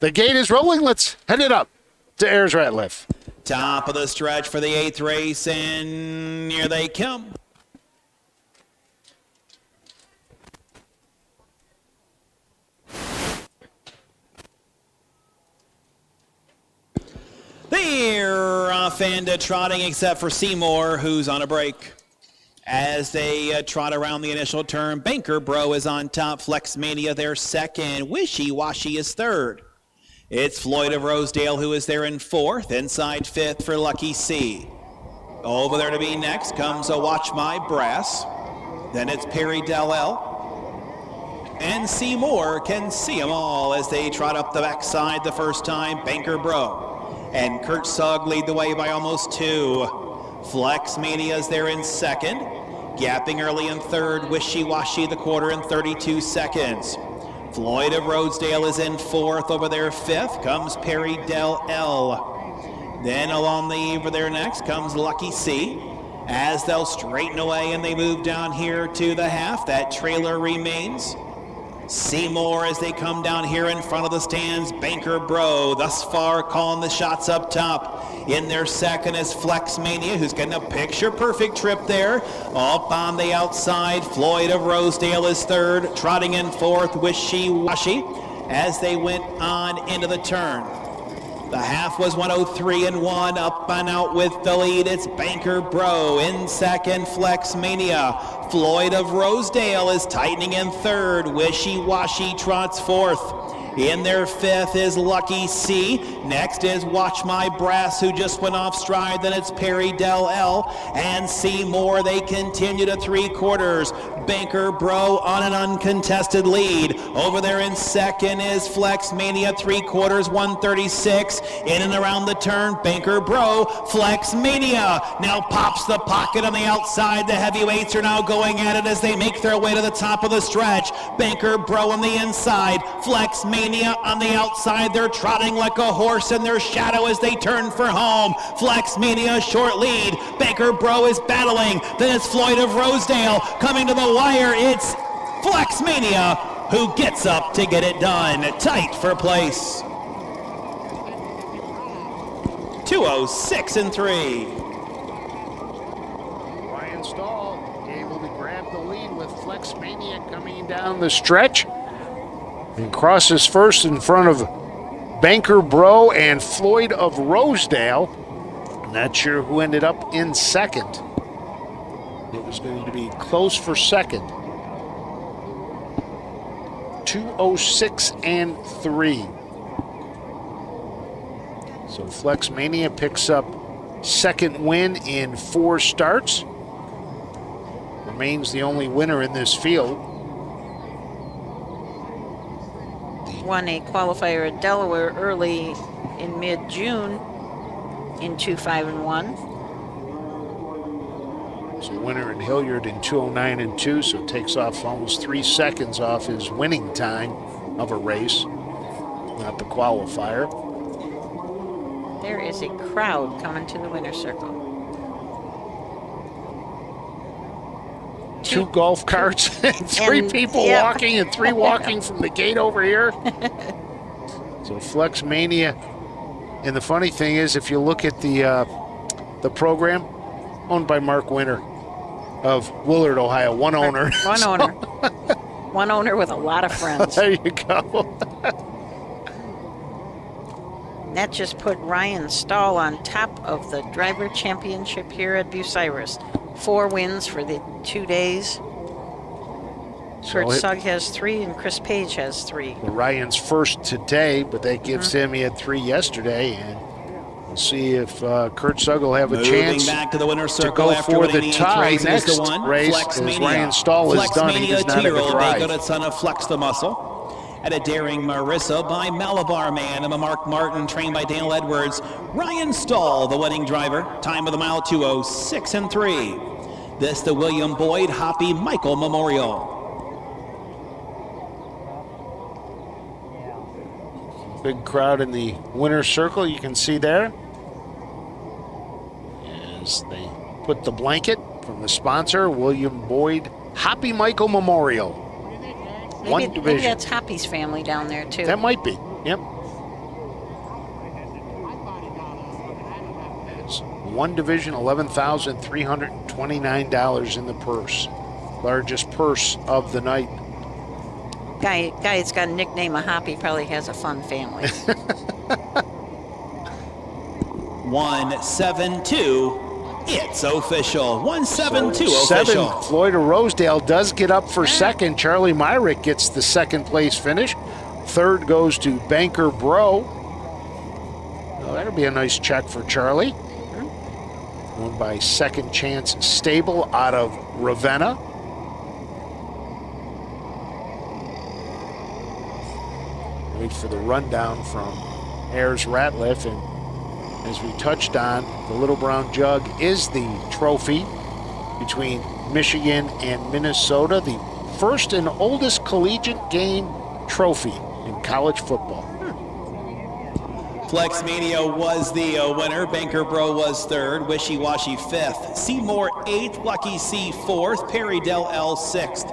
the gate is rolling. Let's head it up to Ayers Ratliff. Top of the stretch for the 8th race, and here they come. They're off and trotting, except for Seymour, who's on a break. As they trot around the initial turn, Banker Bro is on top. Flex Mania their second. Wishy Washy is third. It's Floyd of Rosedale who is there in 4th. Inside 5th for Lucky C. Over there to be next comes a Watch My Brass. Then it's Perry Dell. And Seymour can see them all as they trot up the backside the first time. Banker Bro and Kurt Sugg lead the way by almost 2. Flex Mania's there in 2nd. Gapping early in 3rd. Wishy Washy the quarter in 32 seconds. Floyd of Rosedale is in 4th. Over there 5th comes Perry Dell L. Then along the over there next comes Lucky C. As they'll straighten away and they move down here to the half, that trailer remains. Seymour as they come down here in front of the stands. Banker Bro thus far calling the shots up top. In their second is Flex Mania, who's getting a picture-perfect trip there. Up on the outside, Floyd of Rosedale is 3rd. Trotting in 4th, Wishy Washy as they went on into the turn. The half was 103-1. Up and out with the lead, it's Banker Bro. In 2nd, Flex Mania. Floyd of Rosedale is tightening in 3rd. Wishy Washy trots 4th. In their 5th is Lucky C. Next is Watch My Brass, who just went off stride. Then it's Perry Dell L. And Seymour. They continue to 3/4. Banker Bro on an uncontested lead. Over there in 2nd is Flex Mania, 3/4, 136. In and around the turn, Banker Bro. Flex Mania now pops the pocket on the outside. The heavyweights are now going at it as they make their way to the top of the stretch. Banker Bro on the inside. Flex Mania on the outside. They're trotting like a horse in their shadow as they turn for home. Flex Mania short lead. Banker Bro is battling. Then it's Floyd of Rosedale coming to the wire. It's Flex Mania who gets up to get it done. Tight for place. 2:06-3. Ryan Stahl able to grab the lead with Flex Mania coming down the stretch. And crosses first in front of Banker Bro and Floyd of Rosedale. Not sure who ended up in 2nd. It was going to be close for 2nd. 2:06-3. So Flex Mania picks up 2nd win in 4 starts. Remains the only winner in this field. Won a qualifier at Delaware early in mid-June in 2-5-1. So winner in Hilliard in 2:09 and 2, so takes off almost 3 seconds off his winning time of a race, not the qualifier. There is a crowd coming to the winner's circle. 2 golf carts and 3 people walking and 3 walking from the gate over here. So Flex Mania. And the funny thing is, if you look at the program, owned by Mark Winter of Willard, Ohio, one owner. One owner. One owner with a lot of friends. There you go. That just put Ryan Stahl on top of the driver championship here at Bucyrus. 4 wins for the 2 days. Kurt Sugg has 3 and Chris Page has 3. Ryan's first today, but that gives him, he had 3 yesterday, and we'll see if Kurt Sugg will have a chance back to the winner's to circle go after for winning the the tie race next is the one. race, Flex as Mania. Ryan Stahl is Flex done. He Mania does not have a 2-year-old, drive. they got a ton of Flex the Muscle. At a daring Marissa by Malabar Man and a Mark Martin trained by Dale Edwards. Ryan Stahl, the winning driver. Time of the mile 2:06 and 3. This the William Boyd Hoppy Michael Memorial. Big crowd in the winner's circle, you can see there. As they put the blanket from the sponsor, William Boyd Hoppy Michael Memorial. One division. Maybe that's Hoppy's family down there, too. That might be, yep. It's one division, $11,329 in the purse. Largest purse of the night. Guy that's got a nickname of Hoppy probably has a fun family. 1-7-2. It's official. 1-7-2 official. Floyd of Rosedale does get up for second. Charlie Myrick gets the second place finish. Third goes to Banker Bro. Well, that'll be a nice check for Charlie. Won by Second Chance Stable out of Ravenna. Wait for the rundown from Ayers Ratliff, and as we touched on, the Little Brown Jug is the trophy between Michigan and Minnesota, the first and oldest collegiate game trophy in college football. Flex Mania was the winner. Banker Bro was third. Wishy Washy fifth. Seymour eighth. Lucky C fourth. Perry Del L sixth.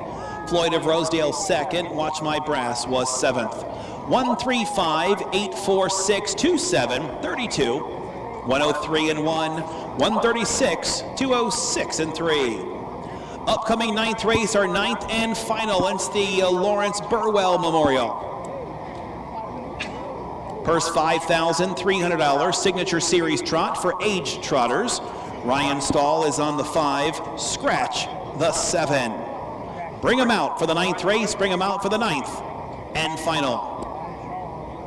Floyd of Rosedale second. Watch My Brass was seventh. 135-846-27 32. 103 and 1, 136, 206 and 3. Upcoming ninth race, our ninth and final. It's the Lawrence Burwell Memorial. Purse $5,300. Signature Series trot for aged trotters. Ryan Stahl is on the 5. Scratch the 7. Bring him out for the ninth race. Bring him out for the ninth and final.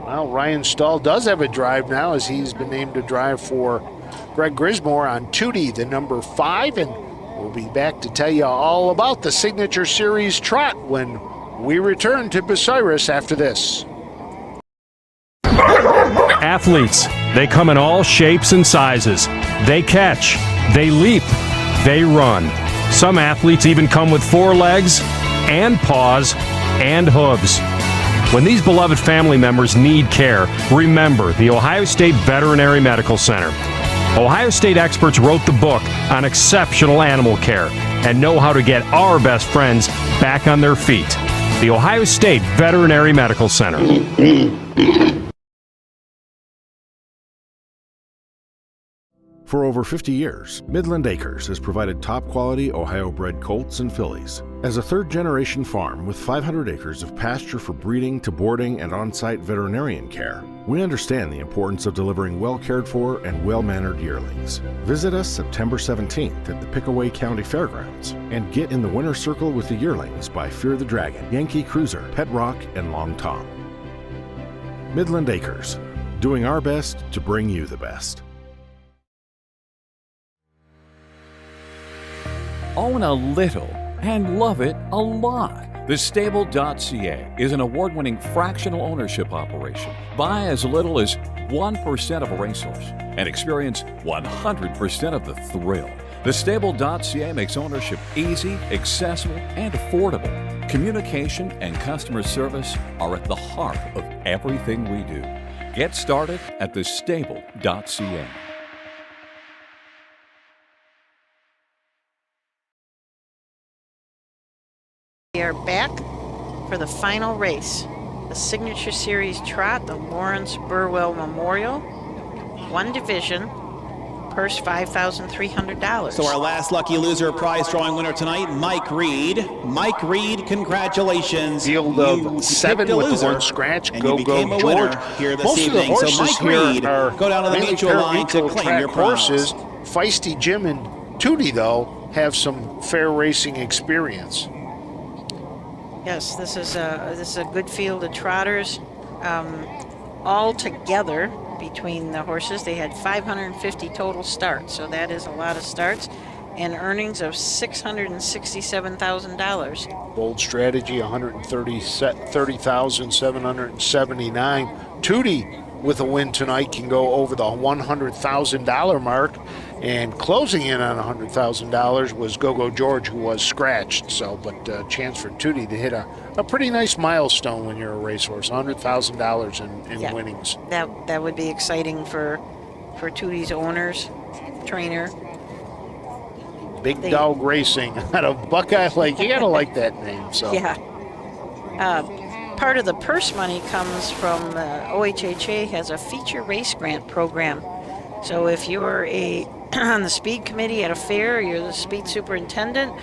Well, Ryan Stahl does have a drive now, as he's been named to drive for Greg Grismore on Tootie, the number 5, and we'll be back to tell you all about the Signature Series trot when we return to Bucyrus after this. Athletes, they come in all shapes and sizes. They catch, they leap, they run. Some athletes even come with 4 legs and paws and hooves. When these beloved family members need care, remember the Ohio State Veterinary Medical Center. Ohio State experts wrote the book on exceptional animal care and know how to get our best friends back on their feet. The Ohio State Veterinary Medical Center. For over 50 years, Midland Acres has provided top-quality Ohio-bred colts and fillies. As a third-generation farm with 500 acres of pasture for breeding to boarding and on-site veterinarian care, we understand the importance of delivering well-cared-for and well-mannered yearlings. Visit us September 17th at the Pickaway County Fairgrounds and get in the winner's circle with the yearlings by Fear the Dragon, Yankee Cruiser, Pet Rock, and Long Tom. Midland Acres, doing our best to bring you the best. Own a little and love it a lot. TheStable.ca is an award-winning fractional ownership operation. Buy as little as 1% of a racehorse and experience 100% of the thrill. Thestable.ca makes ownership easy, accessible, and affordable. Communication and customer service are at the heart of everything we do. Get started at thestable.ca. We are back for the final race, the Signature Series Trot, the Lawrence Burwell Memorial, one division, purse $5,300. So our last lucky loser prize drawing winner tonight, Mike Reed. Mike Reed, congratulations. Field of 7 with the one scratch. And Go, you became go, a George. winner here this Most evening. of the horses so Mike here Reed, are go down to the mainly mutual line to pari-mutuel claim track your prize. horses. Feisty Jim and Tootie, though, have some fair racing experience. Yes, this is a good field of trotters. All together, between the horses, they had 550 total starts, so that is a lot of starts, and earnings of $667,000. Bold strategy, $130,779. Tootie, with a win tonight, can go over the $100,000 mark, and closing in on $100,000 was Go-Go George, who was scratched. So, but chance for Tootie to hit a pretty nice milestone when you're a racehorse, $100,000 in winnings. That would be exciting for Tootie's owners, trainer. Big Dog Racing out of Buckeye Lake. You gotta like that name. So yeah. Part of the purse money comes from OHHA has a feature race grant program. So if you're on the speed committee at a fair, you're the speed superintendent,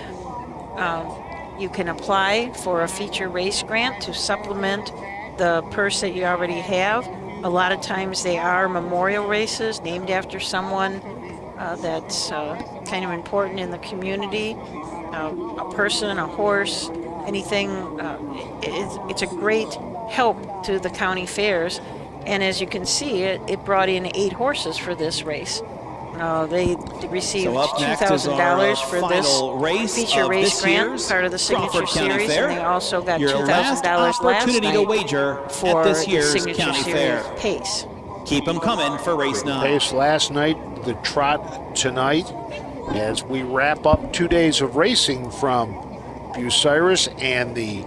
you can apply for a feature race grant to supplement the purse that you already have. A lot of times they are memorial races named after someone that's kind of important in the community, a person, a horse, anything. It's a great help to the county fairs. And as you can see, it brought in 8 horses for this race. They received $2,000 for this feature race grant, part of the Signature Series, and they also got $2,000 last night to wager for at this the year's Signature County Series Fair. pace. Keep them coming for race 9. Pace last night, the trot tonight, as we wrap up 2 days of racing from Bucyrus and the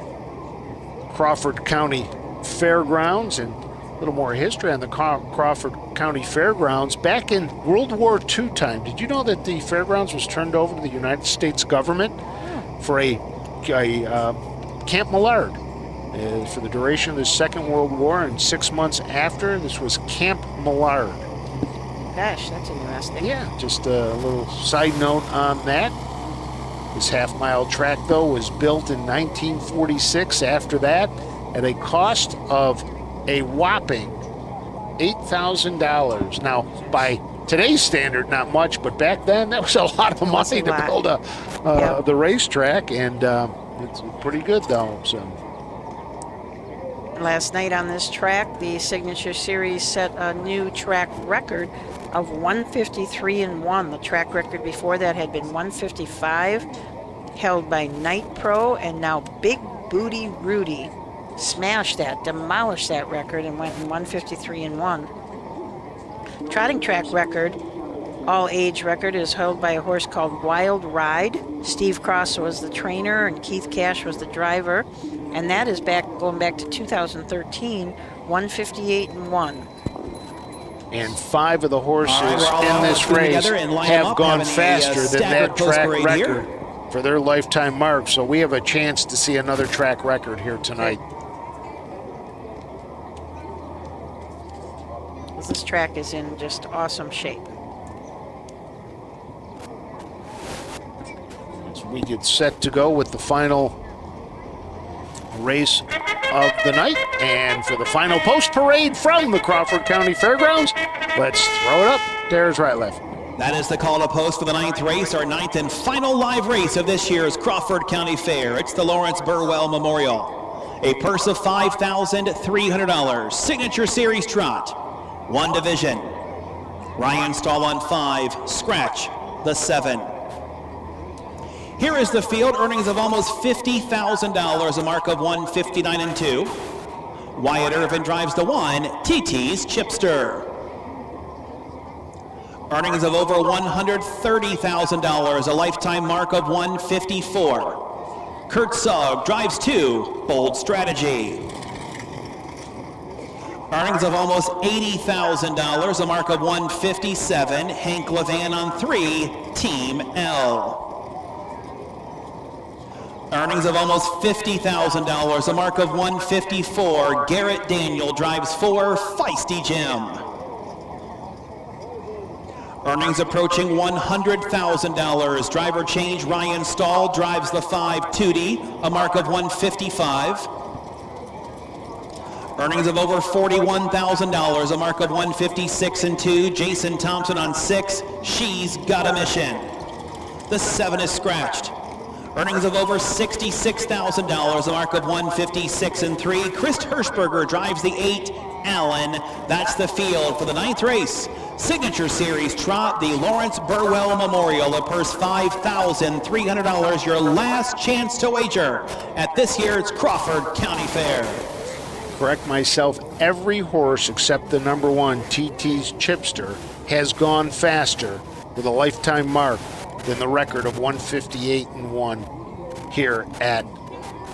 Crawford County Fairgrounds, and a little more history on the Crawford County Fairgrounds. Back in World War II time, did you know that the fairgrounds was turned over to the United States government for a Camp Millard for the duration of the Second World War, and 6 months after, this was Camp Millard. Gosh, that's interesting. Yeah, just a little side note on that. This half-mile track, though, was built in 1946 after that at a cost of a whopping $8,000. Now, by today's standard, not much, but back then, that was a lot of money to build the racetrack, and it's pretty good, though. So, last night on this track, the Signature Series set a new track record of 153-1. The track record before that had been 155, held by Night Pro, and now Big Booty Rudy smashed that, demolished that record, and went in 153-1. Trotting track record, all age record, is held by a horse called Wild Ride. Steve Cross was the trainer and Keith Cash was the driver, and that is going back to 2013, 158-1. And 5 of the horses in this race have gone faster than that track record for their lifetime mark. So we have a chance to see another track record here tonight. This track is in just awesome shape. So we get set to go with the final race of the night. And for the final post parade from the Crawford County Fairgrounds, let's throw it up. There's right, left. That is the call to post for the 9th race, our 9th and final live race of this year's Crawford County Fair. It's the Lawrence Burwell Memorial. A purse of $5,300. Signature Series Trot. 1 division. Ryan Stahl on 5. Scratch the 7. Here is the field. Earnings of almost $50,000. A mark of 159-2. Wyatt Irvin drives the 1. TT's Chipster. Earnings of over $130,000, a lifetime mark of 154. Kurt Sogg drives 2, Bold Strategy. Earnings of almost $80,000, a mark of 157. Hank Levan on 3, Team L. Earnings of almost $50,000, a mark of 154. Garrett Daniel drives 4, Feisty Jim. Earnings approaching $100,000. Driver change, Ryan Stahl drives the 5, Tootie, a mark of 155. Earnings of over $41,000, a mark of 156 and 2. Jason Thompson on 6, She's Got a Mission. The 7 is scratched. Earnings of over $66,000, a mark of 156 and 3. Chris Hirschberger drives the 8, Allen. That's the field for the 9th race. Signature Series Trot, the Lawrence Burwell Memorial, a purse $5,300, your last chance to wager at this year's Crawford County Fair. Correct myself, every horse except the number 1, TT's Chipster, has gone faster with a lifetime mark than the record of 158 and 1 here at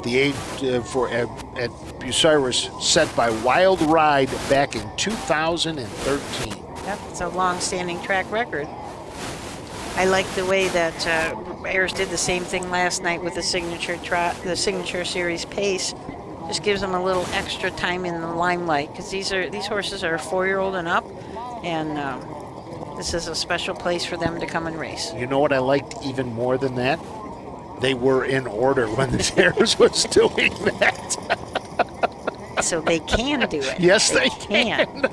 the at Bucyrus, set by Wild Ride back in 2013. Yep, it's a long-standing track record. I like the way that Ayers did the same thing last night with the signature trot, the signature series pace. Just gives them a little extra time in the limelight because these horses are 4-year-old and up, and this is a special place for them to come and race. You know what I liked even more than that? They were in order when the Ayers was doing that. So they can do it. Yes, they can.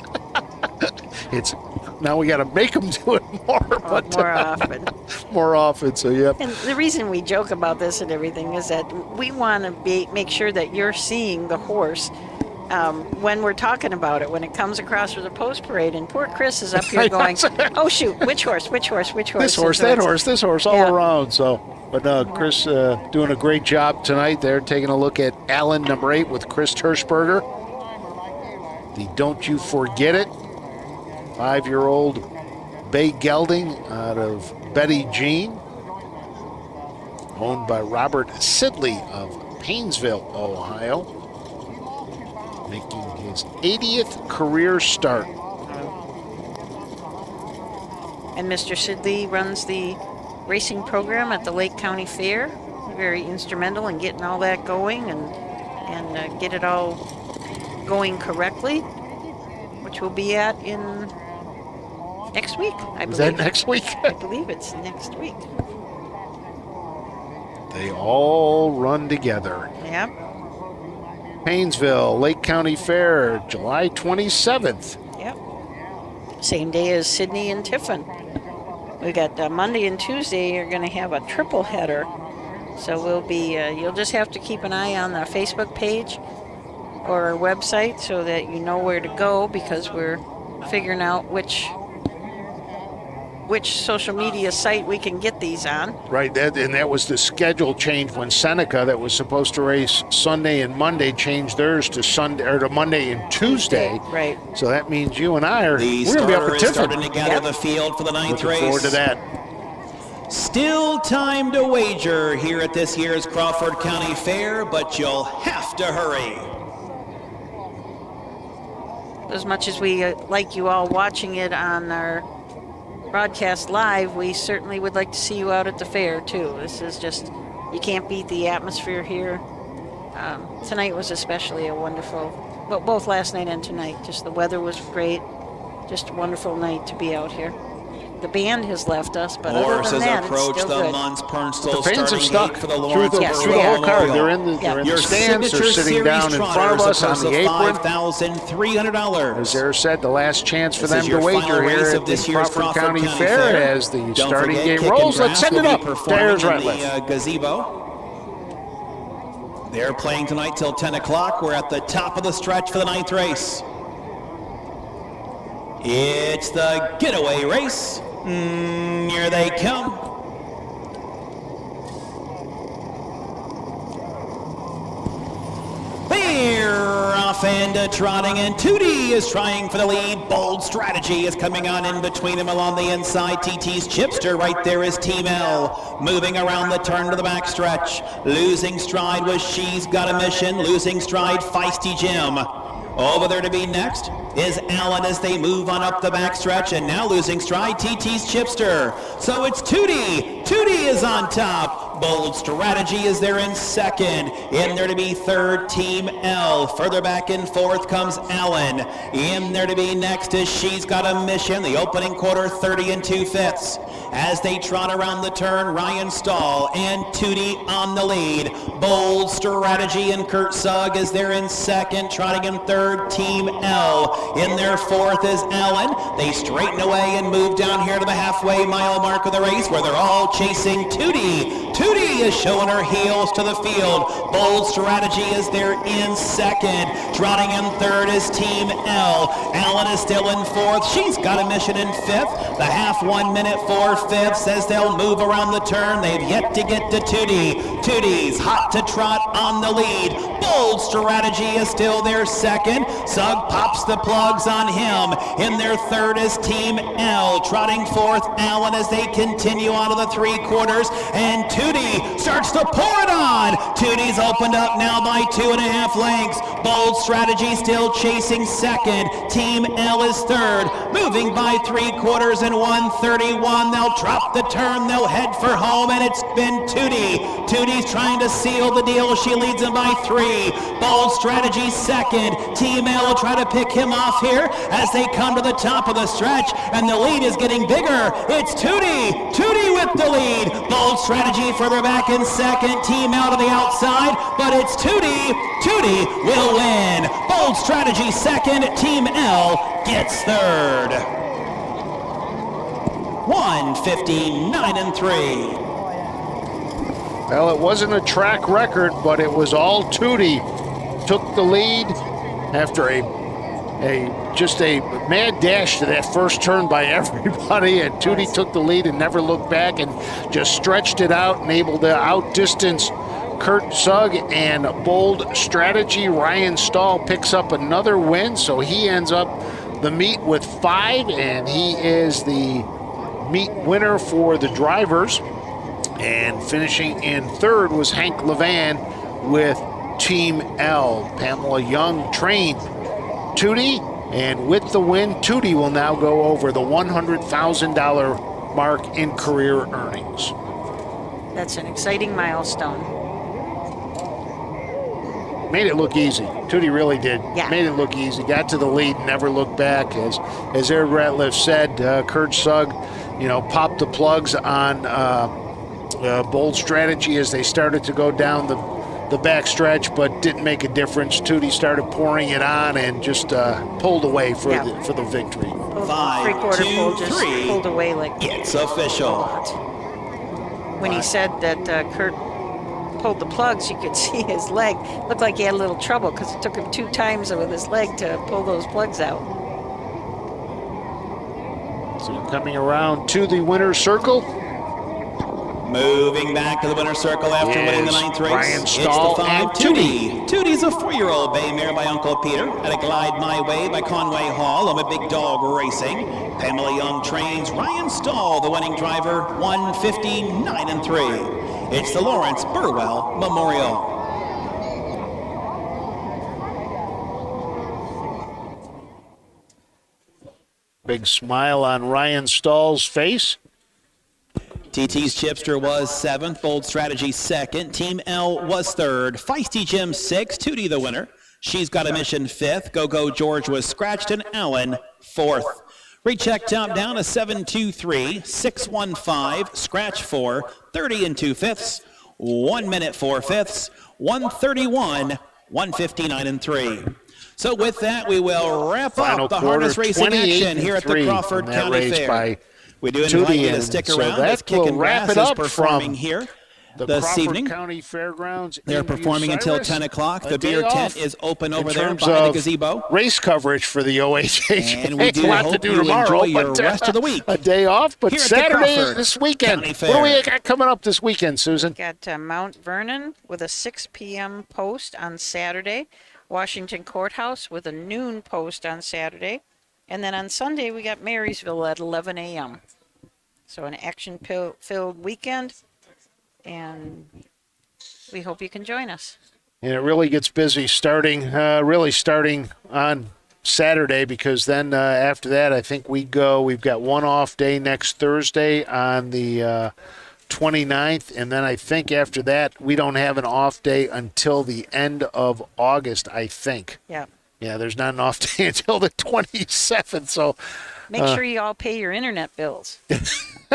It's now we got to make them do it more, but more often. More often. So yep. And the reason we joke about this and everything is that we want to make sure that you're seeing the horse when we're talking about it, when it comes across for the post parade. And poor Chris is up here going, "Oh shoot, which horse? Which horse? Which horse? This horse, that horse, this horse, all around." So, but Chris doing a great job tonight. They're taking a look at Allen, number 8, with Chris Hirschberger. The Don't You Forget It. 5-year-old Bay Gelding out of Betty Jean, owned by Robert Sidley of Painesville, Ohio, making his 80th career start. And Mr. Sidley runs the racing program at the Lake County Fair. Very instrumental in getting all that going and get it all going correctly, which we'll be at in next week, I believe. Is that next week? I believe it's next week. They all run together. Yep. Painesville, Lake County Fair, July 27th. Yep. Same day as Sydney and Tiffin. We got Monday and Tuesday are going to have a triple header. So we'll be, you'll just have to keep an eye on the Facebook page or our website so that you know where to go, because we're figuring out which social media site we can get these on. Right, that was the schedule change when Seneca, that was supposed to race Sunday and Monday, changed theirs to Sunday or to Monday and Tuesday. Right. So that means you and I we're going to be up for Tiffin. Starting to gather the field for the 9th race. Looking forward to that. Still time to wager here at this year's Crawford County Fair, but you'll have to hurry. As much as we like you all watching it on our broadcast live, we certainly would like to see you out at the fair too. This is just, you can't beat the atmosphere here. Tonight was especially a wonderful, well, both last night and tonight. Just the weather was great. Just a wonderful night to be out here. The band has left us, but other than that, it's still good. The fans have stuck for the through the whole card. They're in the stands. They're sitting down in front of us on the apron. $5,300. As Eric said, the last chance for them to wager here at the Crawford County Fair as the starting gate rolls. Let's send it up to Ayers Ratliff. Gazebo. They're playing tonight till 10 o'clock. We're at the top of the stretch for the 9th race. It's the getaway race. Here they come. They're off off and trotting, and Tootie is trying for the lead. Bold Strategy is coming on in between them along the inside. TT's Chipster right there is Team L. Moving around the turn to the backstretch. Losing stride was She's Got a Mission. Losing stride, Feisty Jim. Over there to be next is Allen as they move on up the backstretch, and now losing stride, TT's Chipster. So it's Tootie. Tootie is on top. Bold Strategy is there in second. In there to be third, Team L. Further back and fourth comes Allen. In there to be next is She's Got a Mission. The opening quarter, 30 2/5. As they trot around the turn, Ryan Stahl and Tootie on the lead. Bold Strategy and Kurt Sugg is there in second. Trotting in third, Team L. In there fourth is Allen. They straighten away and move down here to the halfway mile mark of the race where they're all chasing Tootie. Tootie is showing her heels to the field. Bold Strategy is there in second. Trotting in third is Team L. Allen is still in fourth. She's Got a Mission in fifth. The half 1 minute 4/5 says they'll move around the turn. They've yet to get to Tootie. Tootie's hot to trot on the lead. Bold Strategy is still there second. Sugg pops the plugs on him. In their third is Team L. Trotting fourth, Allen as they continue on to the 3/4. And Tootie starts to pour it on. Tootie's opened up now by 2.5 lengths. Bold Strategy still chasing second. Team L is third. Moving by 3/4 and 1:31. They'll drop the turn. They'll head for home, and it's been Tootie. Tootie's trying to seal the deal. She leads them by 3. Bold Strategy second. Team L will try to pick him off here as they come to the top of the stretch, and the lead is getting bigger. It's Tootie. Tootie with the lead. Bold Strategy further back in second. Team L to the outside, but it's Tootie. Tootie will win. Bold Strategy second. Team L gets third. 1:59 3. Well, it wasn't a track record, but it was all Tootie. Took the lead after just a mad dash to that first turn by everybody, and Tootie took the lead and never looked back and just stretched it out and able to outdistance Kurt Sugg and Bold Strategy. Ryan Stahl picks up another win, so he ends up the meet with 5, and he is the meet winner for the drivers. And finishing in third was Hank Levan with Team L. Pamela Young trained Tootie, and with the win, Tootie will now go over the $100,000 mark in career earnings. That's an exciting milestone. Made it look easy. Tootie really did. Yeah. Made it look easy. Got to the lead, never looked back. As Eric Ratliff said, Kurt Sugg, popped the plugs on Bold Strategy as they started to go down the backstretch, but didn't make a difference. Tootie started pouring it on and just pulled away for the victory. 5, Three-quarter 2, pull just 3. pulled away like It's official. when he said that Kurt pulled the plugs, you could see his leg. Looked like he had a little trouble because it took him 2 times with his leg to pull those plugs out. So coming around to the winner's circle. Moving back to the winner's circle after winning the 9th race. Ryan It's Stahl the 5 and Tootie. Tootie's a 4-year-old bay mare by Uncle Peter at a Glide My Way by Conway Hall on a Big Dog Racing. Pamela Young trains Ryan Stahl, the winning driver, 1:59 3. It's the Lawrence Burwell Memorial. Big smile on Ryan Stahl's face. TT's Chipster was 7th, Bold Strategy 2nd, Team L was 3rd, Feisty Jim 6th, Tootie the winner. She's Got a Mission 5th, Go-Go George was scratched, and Allen 4th. Recheck top down a 7-2-3, 6-1-5, scratch 4, 30 2/5, 1 minute 4/5, 1:31, 1:59 3. So with that, we will wrap Final up the quarter, harness racing action here at the Crawford County Fair. We do invite you to stick around as Kick and Grass is performing here this evening. County Fairgrounds. They're performing until 10 o'clock. The beer tent is open over there terms behind the of gazebo. Race coverage for the OHH. And we do hope you enjoy your rest of the week. A day off, but Here at the Saturday Crawford this weekend. County What do we Fair. got coming up this weekend, Susan? Got Mount Vernon with a 6 p.m. post on Saturday. Washington Courthouse with a noon post on Saturday. And then on Sunday, we got Marysville at 11 a.m. So an action-filled weekend, and we hope you can join us. And it really gets busy starting on Saturday, because then after that, I think we've got one off day next Thursday on the 29th, and then I think after that, we don't have an off day until the end of August, I think. Yeah. Yeah, there's not an off day until the 27th, so... Make sure you all pay your internet bills,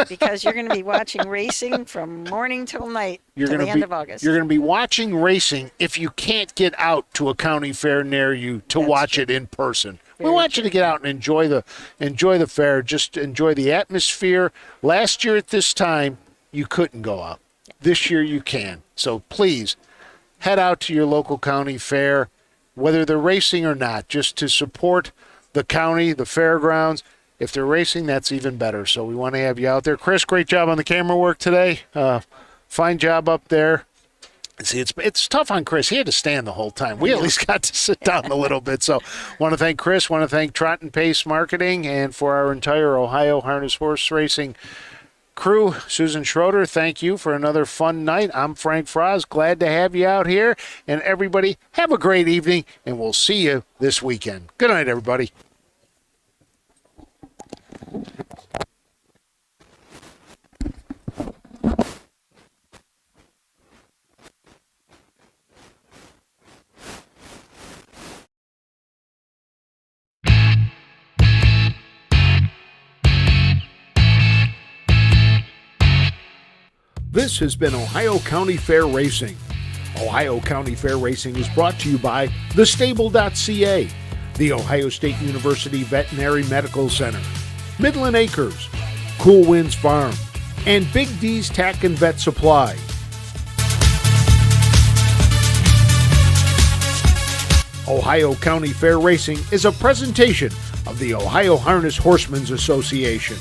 because you're going to be watching racing from morning till night till the end of August. You're going to be watching racing if you can't get out to a county fair near you to watch it in person. We want you to get out and enjoy the fair. Just enjoy the atmosphere. Last year at this time, you couldn't go out. This year you can. So please head out to your local county fair, whether they're racing or not, just to support the county, the fairgrounds. If they're racing, that's even better. So we want to have you out there. Chris, great job on the camera work today. Fine job up there. See, it's tough on Chris. He had to stand the whole time. We at least got to sit down a little bit. So want to thank Chris, want to thank Trot and Pace Marketing, and for our entire Ohio Harness Horse Racing crew. Susan Schroeder, thank you for another fun night. I'm Frank Frost. Glad to have you out here. And everybody, have a great evening, and we'll see you this weekend. Good night, everybody. This has been Ohio County Fair Racing. Ohio County Fair Racing is brought to you by thestable.ca, the Ohio State University Veterinary Medical Center, Midland Acres, Cool Winds Farm, and Big D's Tack and Vet Supply. Ohio County Fair Racing is a presentation of the Ohio Harness Horsemen's Association.